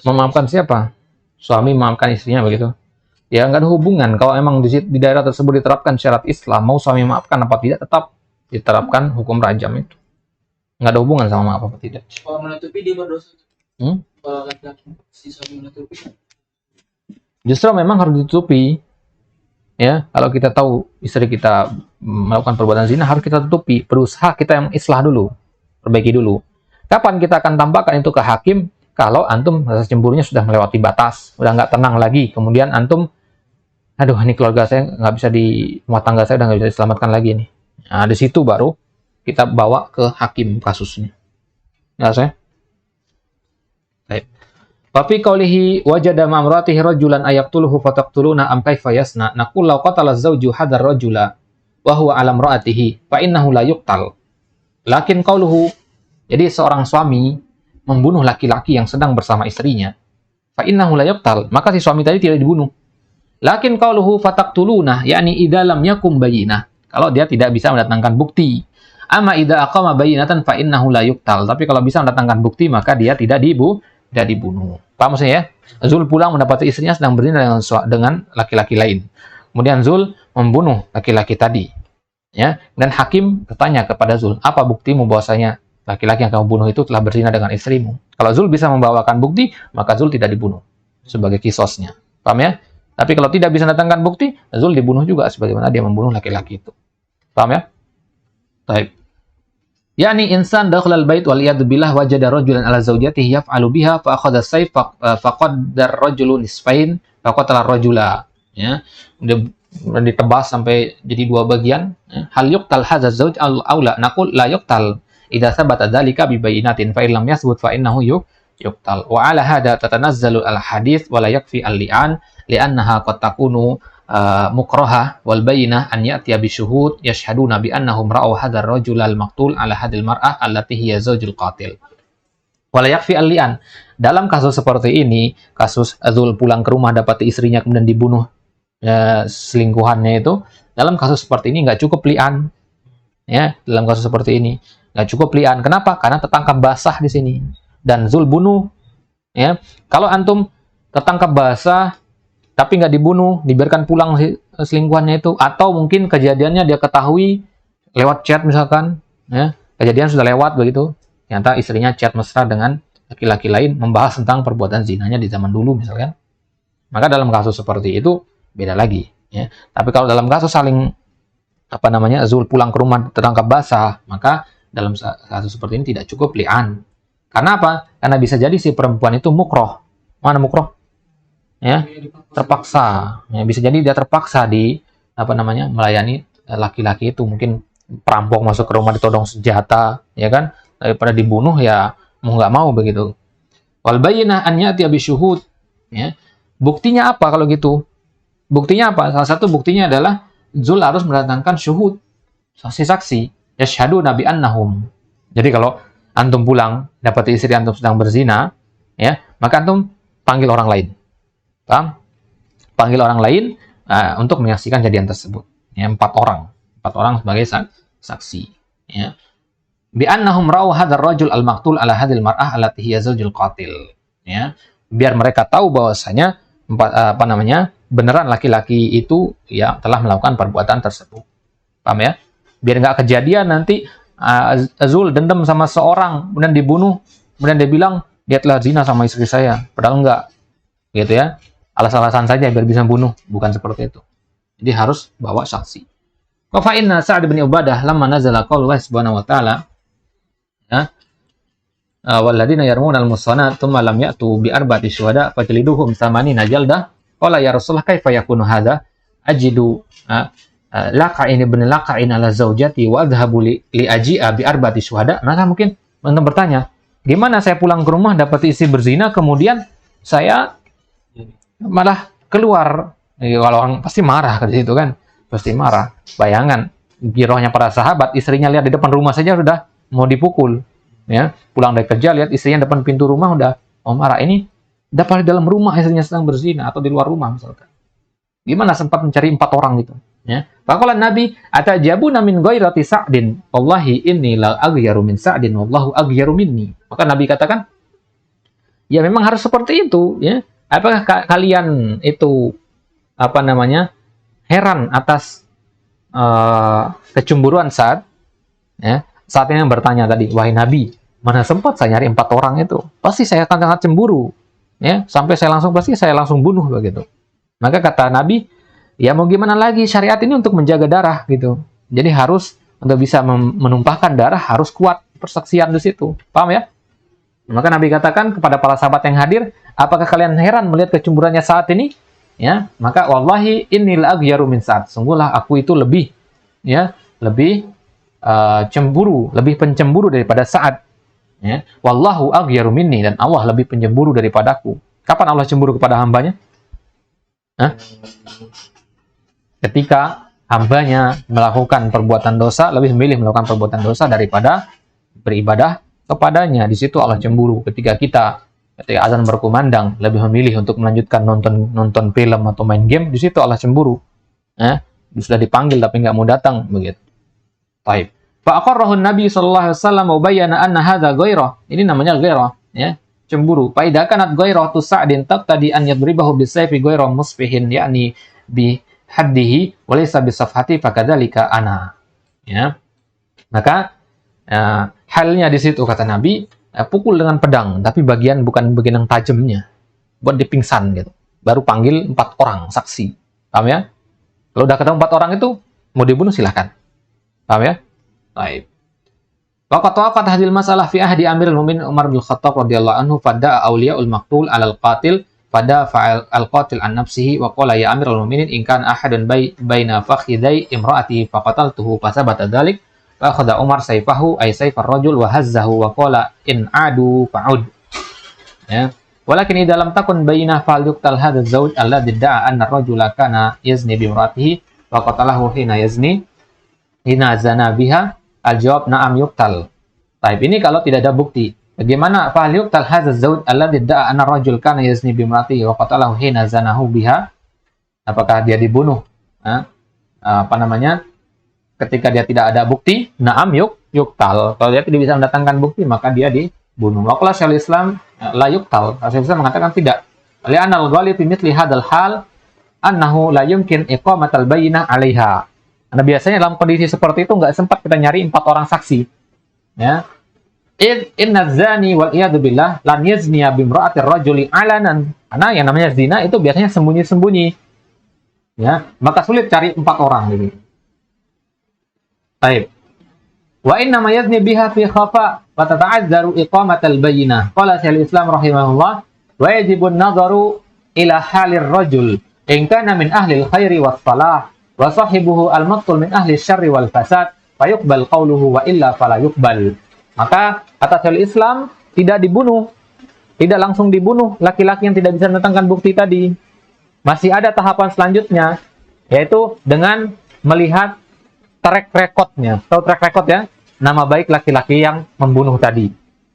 Memaafkan siapa? Suami memaafkan istrinya begitu? Ya nggak ada hubungan. Kalau emang di daerah tersebut diterapkan syariat Islam, mau suami memaafkan apa tidak, tetap diterapkan hukum rajam itu. Nggak ada hubungan sama maaf apa tidak. kalau menutupi dia berdosa. Kalau laki-laki si suami menutupi, Justru memang harus ditutupi. Ya, kalau kita tahu istri kita melakukan perbuatan zina, harus kita tutupi. Berusaha kita yang islah dulu, perbaiki dulu. Kapan kita akan tampakkan itu ke hakim? Kalau antum rasa cemburunya sudah melewati batas, udah nggak tenang lagi. Kemudian antum, aduh ini keluarga saya nggak bisa rumah tangga saya udah nggak bisa diselamatkan lagi nih. Nah, di situ baru kita bawa ke hakim kasusnya. Ya saya. Baik. Fafi qaulihi wajada ma'amratihi rajulan ayaqtuluhu fataqtuluna am kaifa yasna naqul law qatala az-zawju hadar rajula wa huwa 'ala imra'atihi fa innahu la yuqtal. Lakin qauluhu, jadi seorang suami membunuh laki-laki yang sedang bersama istrinya, fa innahu la yuqtal, maka si suami tadi tidak dibunuh. Lakin qauluhu fataqtuluna, yakni idza lam yakum bayyinah, kalau dia tidak bisa mendatangkan bukti. Amma idza aqama bayyinatan fa innahu la yuqtal, tapi kalau bisa mendatangkan bukti maka dia tidak dibunuh. Paham maksudnya ya? Zul pulang mendapati istrinya sedang berzina dengan laki-laki lain. Kemudian Zul membunuh laki-laki tadi. Ya, dan hakim bertanya kepada Zul, apa buktimu bahwasanya laki-laki yang kamu bunuh itu telah berzina dengan istrimu? Kalau Zul bisa membawakan bukti, maka Zul tidak dibunuh sebagai kisosnya. Paham ya? Tapi kalau tidak bisa mendatangkan bukti, Zul dibunuh juga sebagaimana dia membunuh laki-laki itu. Paham ya? Baik. Yani insan dakhlal bait wal iyad billah wajada rajulan ala zawjatihi yaf'alu biha fa akhadha as-sayf faqaddar rajulu nisfain faqatala rajula, ya. Udah ditebas sampai jadi 2 bagian, ya. Hal yuqtal hadza zawj aula naqul la yuqtal idza sabata dzalika bi bayyinatin fa illam yasbut fa innahu yuqtal wa ala hada tatanazzalu al hadits wa la yakfi al li'an li'annaha qad takunu mukraha wal bayyinah an ya'tiya bi syuhud yashhaduna bi annahum ra'aw hadzal rajul al maqtul ala hadil mar'ah allati hiya zawjul qatil. Wala yakfi al-li'an. Dalam kasus seperti ini, kasus Zul pulang ke rumah dapati istrinya kemudian dibunuh selingkuhannya itu, dalam kasus seperti ini nggak cukup li'an. Ya, dalam kasus seperti ini nggak cukup li'an. Kenapa? Karena tertangkap basah di sini. Dan Zul bunuh. Ya, kalau antum tertangkap basah tapi nggak dibunuh, dibiarkan pulang selingkuhannya itu, atau mungkin kejadiannya dia ketahui lewat chat misalkan, ya, kejadian sudah lewat begitu, ternyata istrinya chat mesra dengan laki-laki lain membahas tentang perbuatan zinanya di zaman dulu misalkan, maka dalam kasus seperti itu beda lagi, ya. Tapi kalau dalam kasus saling Zul pulang ke rumah tertangkap basah, maka dalam kasus seperti ini tidak cukup li'an. Karena apa? Karena bisa jadi si perempuan itu mukroh. Mana mukroh? Ya, terpaksa. Ya, bisa jadi dia terpaksa melayani laki-laki itu, mungkin perampok masuk ke rumah ditodong senjata, ya kan, daripada dibunuh ya mau nggak mau begitu. Wal bayyinah an ya'tiya bi syuhud, ya. Buktinya apa kalau gitu? Buktinya apa? Salah satu buktinya adalah Zul harus mendatangkan syuhud, saksi-saksi. Yashhadu nabi annahum. Jadi kalau antum pulang dapat istri antum sedang berzina, ya, maka antum panggil orang lain. Paham? Panggil orang lain untuk menyaksikan kejadian tersebut. Ya, 4 orang sebagai saksi. Ya. Bi annahum ra'u hadzal rajul al-maqtul ala hadzal mar'ah allati hiya zawjul qatil. Ya. Biar mereka tahu bahwasanya beneran laki-laki itu ya telah melakukan perbuatan tersebut. Paham ya? Biar nggak kejadian nanti Zul dendam sama seorang, kemudian dibunuh, kemudian dia bilang dia telah zina sama istri saya, padahal enggak, gitu ya. Alasan-alasan saja biar bisa bunuh, bukan seperti itu. Jadi harus bawa saksi. Wa fa inna Sa'd bin Ubadah lamma nazala qaulullah subhanahu wa ta'ala, ya, walladzina yarmuna al-muhsanat tsumma lam ya'tu bi arba'ati syuhada fajliduhum thamanina jaldah. Qala ya Rasulullah kaifa yakunu hadza? Ajidu laqa'in ibn laqa'in ala zaujati wa adhabu li aji'a bi arba'ati syuhada. Maka mungkin antum bertanya, gimana saya pulang ke rumah dapat istri berzina kemudian saya malah keluar? Kalau orang pasti marah ke situ kan, pasti marah. Bayangan girohnya para sahabat, istrinya lihat di depan rumah saja sudah mau dipukul. Ya, pulang dari kerja lihat istrinya depan pintu rumah udah mau marah. Ini dapat di dalam rumah istrinya sedang berzina atau di luar rumah misalkan. Gimana sempat mencari 4 orang gitu? Ya. Faqala Nabi, "Atajabuna min ghairati Sa'din, wallahi inni la aghyaru min Sa'din wallahu aghyaru minni." Maka Nabi katakan, ya memang harus seperti itu, ya. Apakah kalian itu heran atas kecemburuan Sa'd? Ya. Saat ini yang bertanya tadi, wahai Nabi, mana sempat saya nyari 4 orang itu? Pasti saya akan sangat cemburu. Ya, sampai saya langsung bunuh begitu. Maka kata Nabi, ya mau gimana lagi, syariat ini untuk menjaga darah gitu. Jadi harus untuk bisa menumpahkan darah harus kuat persaksian di situ. Paham ya? Maka Nabi katakan kepada para sahabat yang hadir, apakah kalian heran melihat kecemburuannya saat ini? Ya, maka wallahi innil aghyaru min Sa'd. Sungguhlah aku itu lebih cemburu, lebih pencemburu daripada Sa'ad. Ya, wallahu aghyaru minni, dan Allah lebih pencemburu daripadaku. Kapan Allah cemburu kepada hambanya? Hah? Ketika hambanya melakukan perbuatan dosa, lebih memilih melakukan perbuatan dosa daripada beribadah kepadanya. Di situ Allah cemburu. Ketika azan berkumandang, lebih memilih untuk melanjutkan nonton film atau main game, di situ Allah cemburu. Sudah dipanggil tapi nggak mau datang, begitu. Baik. Fa'aqarrahu Nabi sallallahu alaihi wasallam wa bayyana anna hadza ghairah. Ini namanya ghairah, ya, cemburu. Fa idza kanat ghairatu Sa'din taqtadi an yadribahu bisayfi ghairah musfihin, yakni bi haddihi wa laysa bi safhati fakadzalika ana. Ya. Maka halnya di situ kata Nabi, pukul dengan pedang, tapi bukan bagian yang tajamnya. Buat dipingsan gitu. Baru panggil 4 orang saksi. Paham ya? Kalau udah ketemu 4 orang itu mau dibunuh silahkan. Paham ya? Baik. Waqat waqat hadil masalah fi ahdi Amirul Mukminin Umar bin Khattab radhiyallahu anhu fada awliyaul maqtul 'alal qatil fada fa'al al-qatil an nafsihi wa qala ya Amirul Mukminin in kana ahadun baina fakhidai imraati faqataltuhu fasabata dzalik fa akhadha Umar sayfahu ay sayfar rajul wa hazzahu wa qala in adu fa'ud. Ya. Walakin dalam takun bainah fal yuqtal hadzal zawj alladhi da'a anna ar-rajula kana yazni bi imraatihi wa qatalahu hina zana biha. Al-jawab na'am yuqtal. Taib, ini kalau tidak ada bukti. Bagaimana fa'al yuqtal hadzal zawj alladhi da'a anna ar-rajul kana yazni bi imraatihi wa qatalahu hina zanahu biha? Apakah dia dibunuh? Ketika dia tidak ada bukti, na'am yuqtal. Kalau dia tidak bisa mendatangkan bukti, maka dia dibunuh. Wa qala Syaikhul Islam la yuqtal. Syaikhul Islam mengatakan tidak. Li'anna al-ghalib fi mithli hadzal hal annahu la yumkin iqamatal bayyinah 'alaiha. Nah, biasanya dalam kondisi seperti itu nggak sempat kita nyari 4 orang saksi. Ya. Inna zani wal iyadu billah lan yazniya bimra'atir rajuli alanan. Karena yang namanya zina itu biasanya sembunyi-sembunyi. Ya, maka sulit cari 4 orang gitu. Baik. Wa inna ma yazni biha fi khafa wa tata'azzaru iqamatal bayyinah. Qala Syaikhul Islam rahimahullah, wa yajibu an-nadharu ila halir rajul in kana min ahli al-khairi was salah wa sahibuhu al-maqtul min ahli syarri wal fasad fayuqbal qawluhu wa illa fala yuqbal. Maka kata Syaikhul Islam, tidak langsung dibunuh laki-laki yang tidak bisa mendatangkan bukti tadi. masih ada tahapan selanjutnya, yaitu dengan melihat track recordnya. Tahu track record ya? Nama baik laki-laki yang membunuh tadi.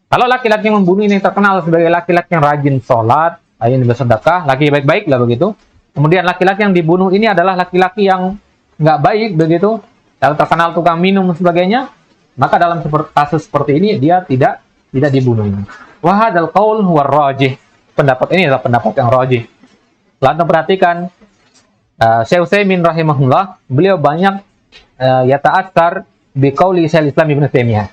Kalau laki-laki yang membunuh ini terkenal sebagai laki-laki yang rajin sholat, rajin bersedekah, laki baik-baik lah begitu. Kemudian laki-laki yang dibunuh ini adalah laki-laki yang nggak baik begitu, kalau terkenal tukang minum dan sebagainya, maka dalam kasus seperti ini dia tidak dibunuh. Wahadal qaul huwa rajih. Pendapat ini adalah pendapat yang rajih. Lalu perhatikan Syekh Utsaimin rahimahullah, beliau banyak yata'atsar biqauli Syekhul Islam Ibnu Taimiyah.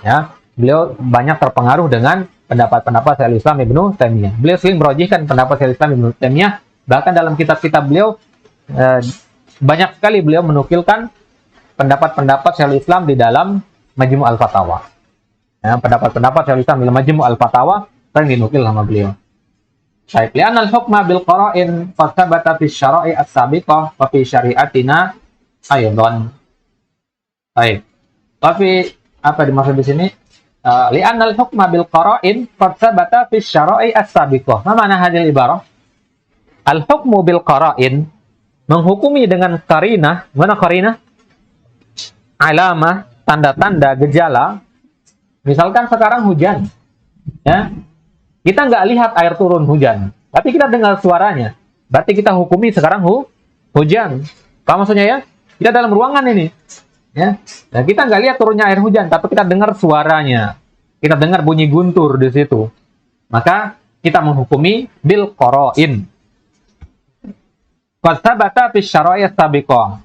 Ya, beliau banyak terpengaruh dengan pendapat-pendapat Syekhul Islam Ibnu Taimiyah. Beliau sering merajihkan pendapat Syekhul Islam Ibnu Taimiyah, bahkan dalam kitab-kitab beliau banyak sekali beliau menukilkan pendapat-pendapat Syekhul Islam di dalam Majmu' al-Fatawa. Ya, pendapat-pendapat Syekhul Islam di dalam Majmu' al-Fatawa sering dinukil sama beliau. Baik, li'anna al-hukma bil qara'in qad thabata fi syara'i as-sabiqah wa fi syari'atina aydan. Baik. Tapi apa dimaksud di sini? Li'anna al-hukma bil qara'in qad thabata fi syara'i as-sabiqah. Ma makna hadhihi ibarah? Al-hukmu bil qara'in, menghukumi dengan qarinah. Mana qarinah? Alamah, tanda-tanda, gejala. Misalkan sekarang hujan. Ya. Kita nggak lihat air turun hujan, tapi kita dengar suaranya. Berarti kita hukumi sekarang hujan. Apa maksudnya ya? Kita dalam ruangan ini, ya. Dan kita nggak lihat turunnya air hujan, tapi kita dengar suaranya. Kita dengar bunyi guntur di situ. Maka kita menghukumi bil qara'in. Qad thabata fi syara'i as-sabiqah.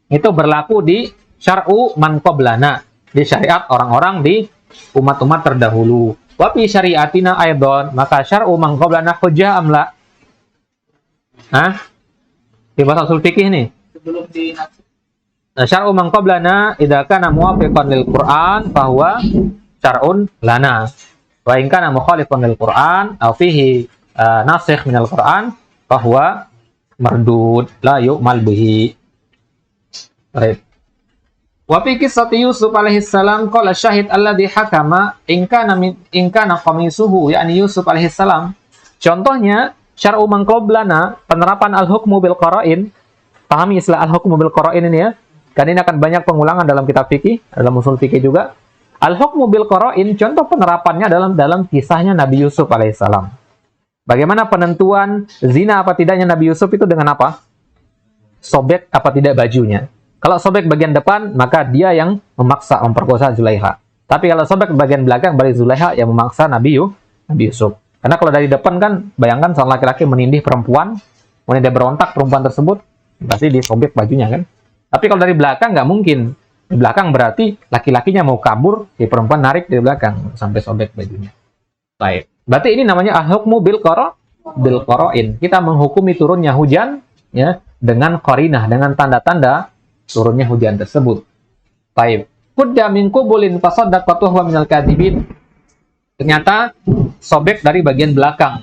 Itu berlaku di syar'u man qablana, di syariat orang-orang di umat-umat terdahulu. Wa fi syariatina aidan, maka syar'u man qablana hujjah amla. Hah? Di bahasa usul fikih nih. Sebelum di Syar'u man qablana idza kana muwafiqan lil Qur'an fa huwa syar'un lana. Wa in kana mukhalifan lil Qur'an aw fihi nasikh minal Qur'an fa huwa mardud la yu'mal bihi. Baik. Wa fi qissati Yusuf alaihi salam qala syahid alladhi hakama in kana qamisuhu, yakni Yusuf alaihi salam. Contohnya syar'u man qablana, penerapan al-hukmu bil qara'in. Pahami istilah al-hukmu bil qara'in ini ya. Karena ini akan banyak pengulangan dalam kitab fikih, dalam usul fikih juga. Al-hukmu bil qara'in, contoh penerapannya dalam kisahnya Nabi Yusuf alaihi salam. Bagaimana penentuan zina apa tidaknya Nabi Yusuf itu dengan apa? Sobek apa tidak bajunya. Kalau sobek bagian depan, maka dia yang memaksa memperkosa Zulaiha. Tapi kalau sobek bagian belakang, berarti Zulaiha yang memaksa Nabi Yusuf. Karena kalau dari depan kan, bayangkan seorang laki-laki menindih perempuan, kemudian dia berontak perempuan tersebut, pasti disobek bajunya kan. Tapi kalau dari belakang nggak mungkin. Di belakang berarti laki-lakinya mau kabur, si perempuan narik dari belakang sampai sobek bajunya. Baik. Berarti ini namanya al-hukmu bil qara'in. Kita menghukumi turunnya hujan ya dengan qarinah, dengan tanda-tanda turunnya hujan tersebut. Baik. Qudda min qubulin fasaddaqatu huwa minal kadhibin. Ternyata sobek dari bagian belakang.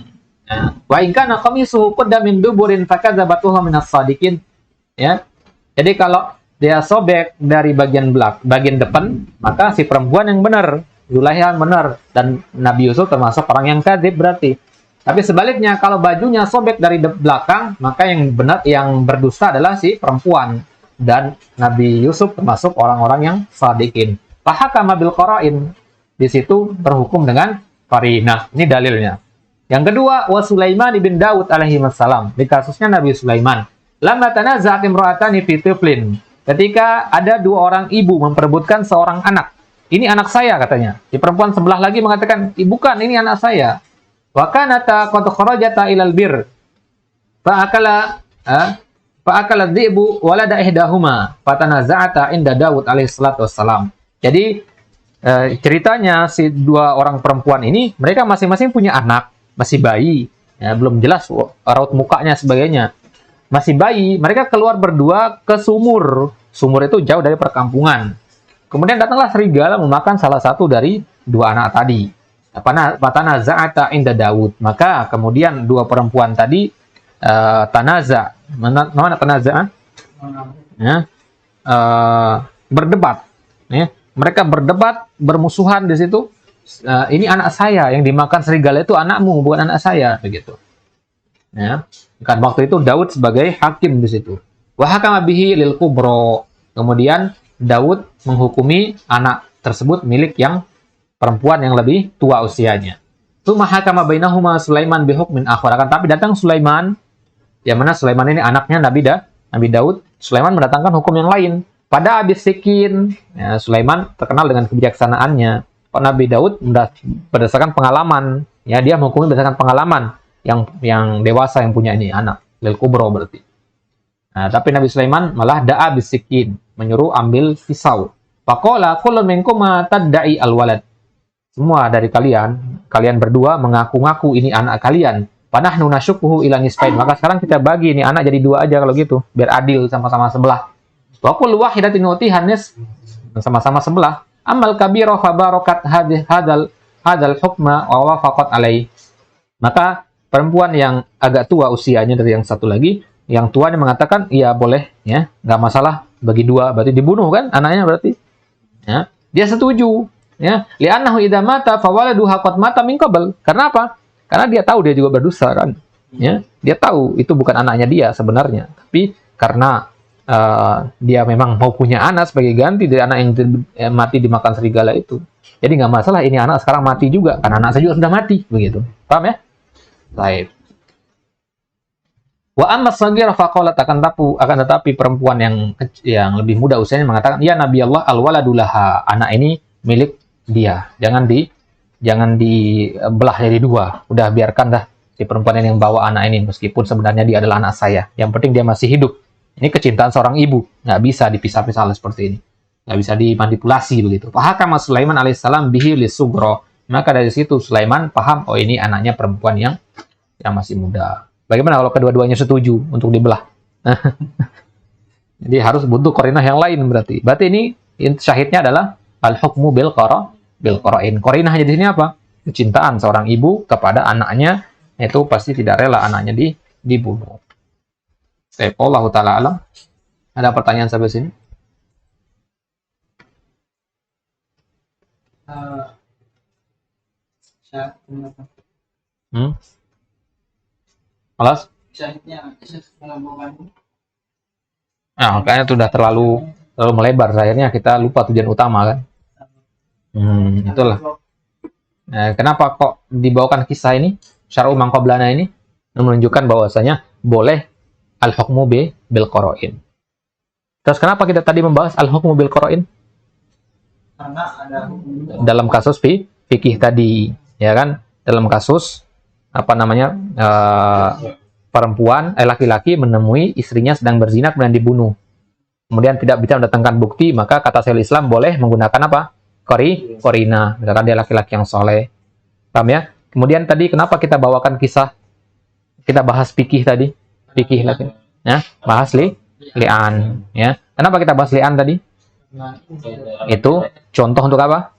Wa in kana qamisuhu qudda min duburin fakadzabatu huwa minas shadiqin. Ya. Jadi kalau dia sobek dari bagian depan, maka si perempuan yang benar, Zulaiha benar, dan Nabi Yusuf termasuk orang yang kadzib berarti. Tapi sebaliknya kalau bajunya sobek dari belakang, maka yang benar, yang berdusta adalah si perempuan. Dan Nabi Yusuf termasuk orang-orang yang sadiqin. Fahakama bil qara'in. Di situ berhukum dengan qarinah. Ini dalilnya. Yang kedua, wa Sulaiman bin Daud alaihi wassalam. Di kasusnya Nabi Sulaiman. Lamma tanaza'at imra'atani fi tiflin. Ketika ada dua orang ibu memperebutkan seorang anak. Ini anak saya katanya. Di perempuan sebelah lagi mengatakan, bukan, ini anak saya. Wa kanata qad kharajata ilal bir. Fa'akala dhi'bu walada ihdahuma fatanaza'ata inda Daud alaihi salatu wassalam. Jadi ceritanya si dua orang perempuan ini, mereka masing-masing punya anak, masih bayi, ya, belum jelas raut mukanya sebagainya. Masih bayi, mereka keluar berdua ke sumur. Sumur itu jauh dari perkampungan. Kemudian datanglah serigala memakan salah satu dari dua anak tadi. Fatanaza'ata inda Daud. Maka kemudian dua perempuan tadi tanaza, mana tanaza? Ya, berdebat. Ya, mereka berdebat, bermusuhan di situ. Ini anak saya yang dimakan serigala itu anakmu, bukan anak saya, begitu. Ya. Kan waktu itu Daud sebagai hakim di situ. Wa hakama bihi lil kubro. Kemudian Daud menghukumi anak tersebut milik yang perempuan yang lebih tua usianya. Tsumma hakama bainahuma Sulaiman bihukmin akhar. Akan tapi datang Sulaiman, yang mana Sulaiman ini anaknya Nabi Daud. Sulaiman mendatangkan hukum yang lain. Pada Abi Sikin, ya, Sulaiman terkenal dengan kebijaksanaannya. Kalau Nabi Daud berdasarkan pengalaman, ya dia menghukumi berdasarkan pengalaman yang dewasa yang punya ini anak lil kubro berarti. Nah, tapi Nabi Sulaiman malah da'a bisikin, menyuruh ambil pisau. Faqala kullu minkum tadda'i alwalad. Semua dari kalian berdua mengaku-ngaku ini anak kalian. Panahnu nasyukuhu ila nisfain. Maka sekarang kita bagi ini anak jadi 2 aja kalau gitu, biar adil sama-sama sebelah. Wa kullu wahidatin utihanis, sama-sama sebelah. Amal kabira fa barakat hadal hukma wa wafaqat alai. Maka perempuan yang agak tua usianya dari yang satu lagi, yang tuanya mengatakan iya boleh, ya nggak masalah, bagi 2 berarti dibunuh kan anaknya berarti, ya dia setuju, ya li'annahu idza mata fa waladuha qad mata min qabl. Karena apa? Karena dia tahu dia juga berdosa kan, ya dia tahu itu bukan anaknya dia sebenarnya, tapi karena dia memang mau punya anak sebagai ganti dari anak yang mati dimakan serigala itu, jadi nggak masalah ini anak sekarang mati juga, karena anak saya juga sudah mati, begitu, paham ya? Baik. Wa amma saghira faqalat, akan tetapi perempuan yang lebih muda usianya mengatakan, ya Nabi Allah alwaladulaha, anak ini milik dia, jangan dibelah jadi 2, udah biarkan dah si perempuan ini yang bawa anak ini, meskipun sebenarnya dia adalah anak saya, yang penting dia masih hidup. Ini kecintaan seorang ibu, nggak bisa dipisah-pisah seperti ini, nggak bisa dimanipulasi begitu. Fahakama Sulaiman alaihissalam bihi lisugro. Maka dari situ Sulaiman paham, oh ini anaknya perempuan yang masih muda. Bagaimana kalau kedua-duanya setuju untuk dibelah? Jadi harus butuh qarinah yang lain berarti. Berarti ini syahidnya adalah al-hukmu bil qara'in. Qarinahnya di sini apa? Kecintaan seorang ibu kepada anaknya, itu pasti tidak rela anaknya dibunuh. Allah Ta'ala alam. Ada pertanyaan sampai sini? Alas? Syahidnya mengabulkan. Nah, kayaknya sudah terlalu melebar. Akhirnya kita lupa tujuan utama kan. Itulah. Nah, kenapa kok dibawakan kisah ini? Syar'u man qablana ini menunjukkan bahwasanya boleh al-hukmu bil qara'in. Terus kenapa kita tadi membahas al-hukmu bil qara'in? Karena ada dalam kasus fikih tadi, ya kan? Dalam kasus perempuan laki-laki menemui istrinya sedang berzina kemudian dibunuh. Kemudian tidak bisa mendatangkan bukti, maka kata Syekhul Islam boleh menggunakan apa? Qarina. Misalkan dia laki-laki yang soleh. Paham ya? Kemudian tadi kenapa kita bawakan kisah? Kita bahas fikih tadi. Fikih lagi. Ya, bahas li'an, ya. Kenapa kita bahas li'an tadi? Itu contoh untuk apa?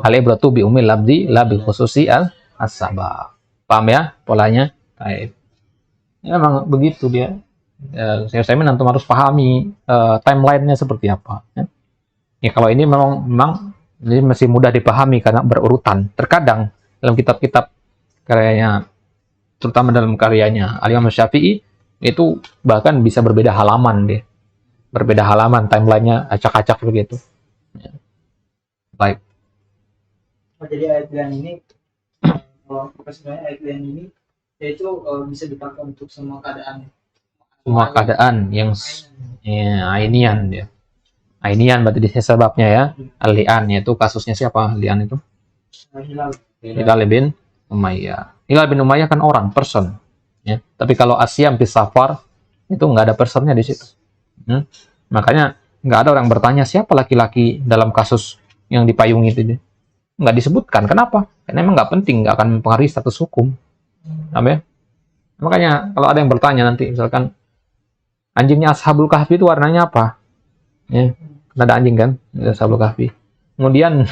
Al-ibratu bi umil labdi la bi khususi as-sabab. Paham ya polanya? Baik. Ya, memang begitu dia. Saya nanti harus pahami timelinenya seperti apa. Ya, kalau ini memang ini masih mudah dipahami karena berurutan. Terkadang dalam kitab-kitab karyanya, terutama dalam karyanya Al-Imam Syafi'i, itu bahkan bisa berbeda halaman deh. Berbeda halaman, timelinenya acak-acak begitu. Ya. Baik. Jadi ayat yang ini, sebenarnya ayat yang ini yaitu bisa dipakai untuk semua keadaan. Semua keadaan yang ainian ya. Ainian berarti di sebabnya ya. Al-li'an, yaitu kasusnya siapa? Li'an itu? Hilal bin Umayyah. Hilal bin Umayyah kan orang, person. Ya. Tapi kalau Asyam bin Safar itu nggak ada personnya di situ. Makanya nggak ada orang bertanya siapa laki-laki dalam kasus yang dipayungi itu. Nggak disebutkan. Kenapa? Karena memang nggak penting, nggak akan mempengaruhi status hukum. Ya? Makanya kalau ada yang bertanya nanti, misalkan anjingnya Ashabul Kahfi itu warnanya apa? Ya, ada anjing kan, Ashabul Kahfi. Kemudian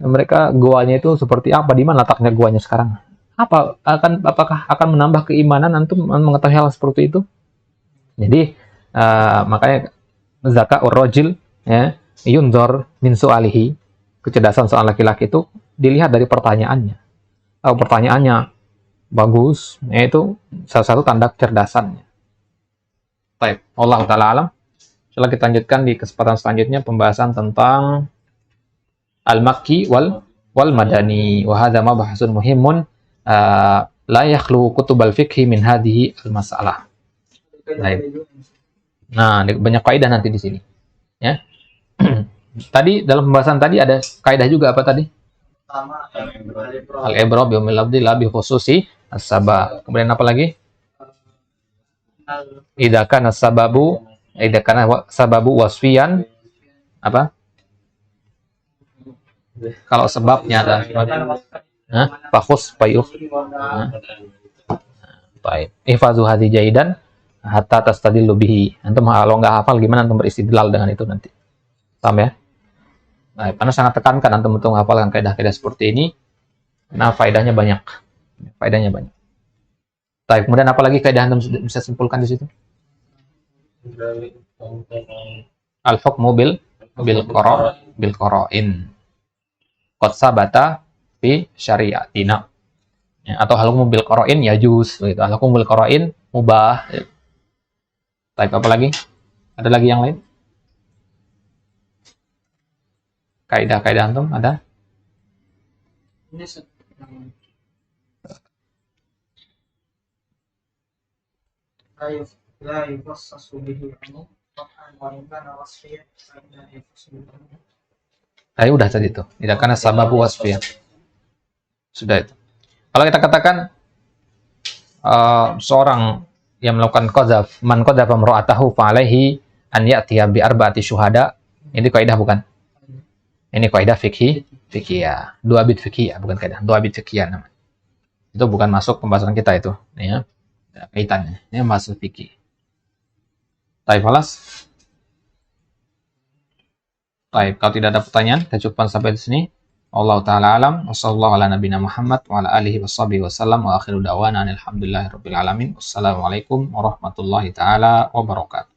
mereka goanya itu seperti apa? Di mana letaknya goanya sekarang? Apakah akan menambah keimanan antum mengetahui hal seperti itu? Jadi makanya zakaur rajul, ya, yunzar min su'alihi, kecerdasan seorang laki-laki itu dilihat dari pertanyaannya. Pertanyaannya bagus, itu salah satu tanda kecerdasannya. Baik, Allah Ta'ala alam. Setelah kita lanjutkan di kesempatan selanjutnya pembahasan tentang al-makki wal madani. Wa hadza mabhasun muhimun la yakhlu kutubal fiqhi min hadhihi al-masalah. Baik. Nah, banyak kaidah nanti di sini. Ya. Tadi dalam pembahasan tadi ada kaidah juga apa tadi? Pertama, Al-ibra bi umil lafzi la bi khususi as-sabab. Kemudian apa lagi? Idza kana sababu wasfiyan apa? Kalau sebabnya ada fakhus payuh. Baik. Ihfazu hadhi jaidan hatta tastadillu bihi. Antum kalau nggak hafal gimana antum beristidlal dengan itu nanti. Paham ya? Nah, karena sangat tekankan antum untuk menghafalkan kaidah-kaidah seperti ini. Nah, faedahnya banyak. Faedahnya banyak. Baik, kemudian apa lagi kaidah antum bisa simpulkan di situ? Al-hukmu bil qara'in. Qad sabata fi syariatina. Ya, atau al-hukmu bil qara'in yajuz gitu. Al-hukmu bil qara'in mubah. Baik, apa lagi? Ada lagi yang lain? Kaidah-kaidah antum ada? ini la yufassasu bihi umum wa in kana wasfiyan fa inna yufassasu bihi. Udah tadi itu. Tidak karena sababu wasfiyah. Sudah itu. Kalau kita katakan seorang yang melakukan qadzaf, man qadzafa imra'atahu fa alaihi an ya'tiya bi arba'ati syuhada. Ini kaidah bukan? Ini kaidah fikih. Dua bit fikih bukan kaidah. Dua bit fikih namanya. Itu bukan masuk pembahasan kita itu, ya. Kaitannya. Ini masuk fikih. Baik, falas. Baik, kalau tidak ada pertanyaan, kita cukupkan sampai di sini. Allah Ta'ala alam. Wassallallahu ala nabiyina Muhammad wa ala alihi washabihi wasallam wa akhiru da'wana alhamdulillahirabbil alamin. Wassalamualaikum warahmatullahi taala wabarakatuh.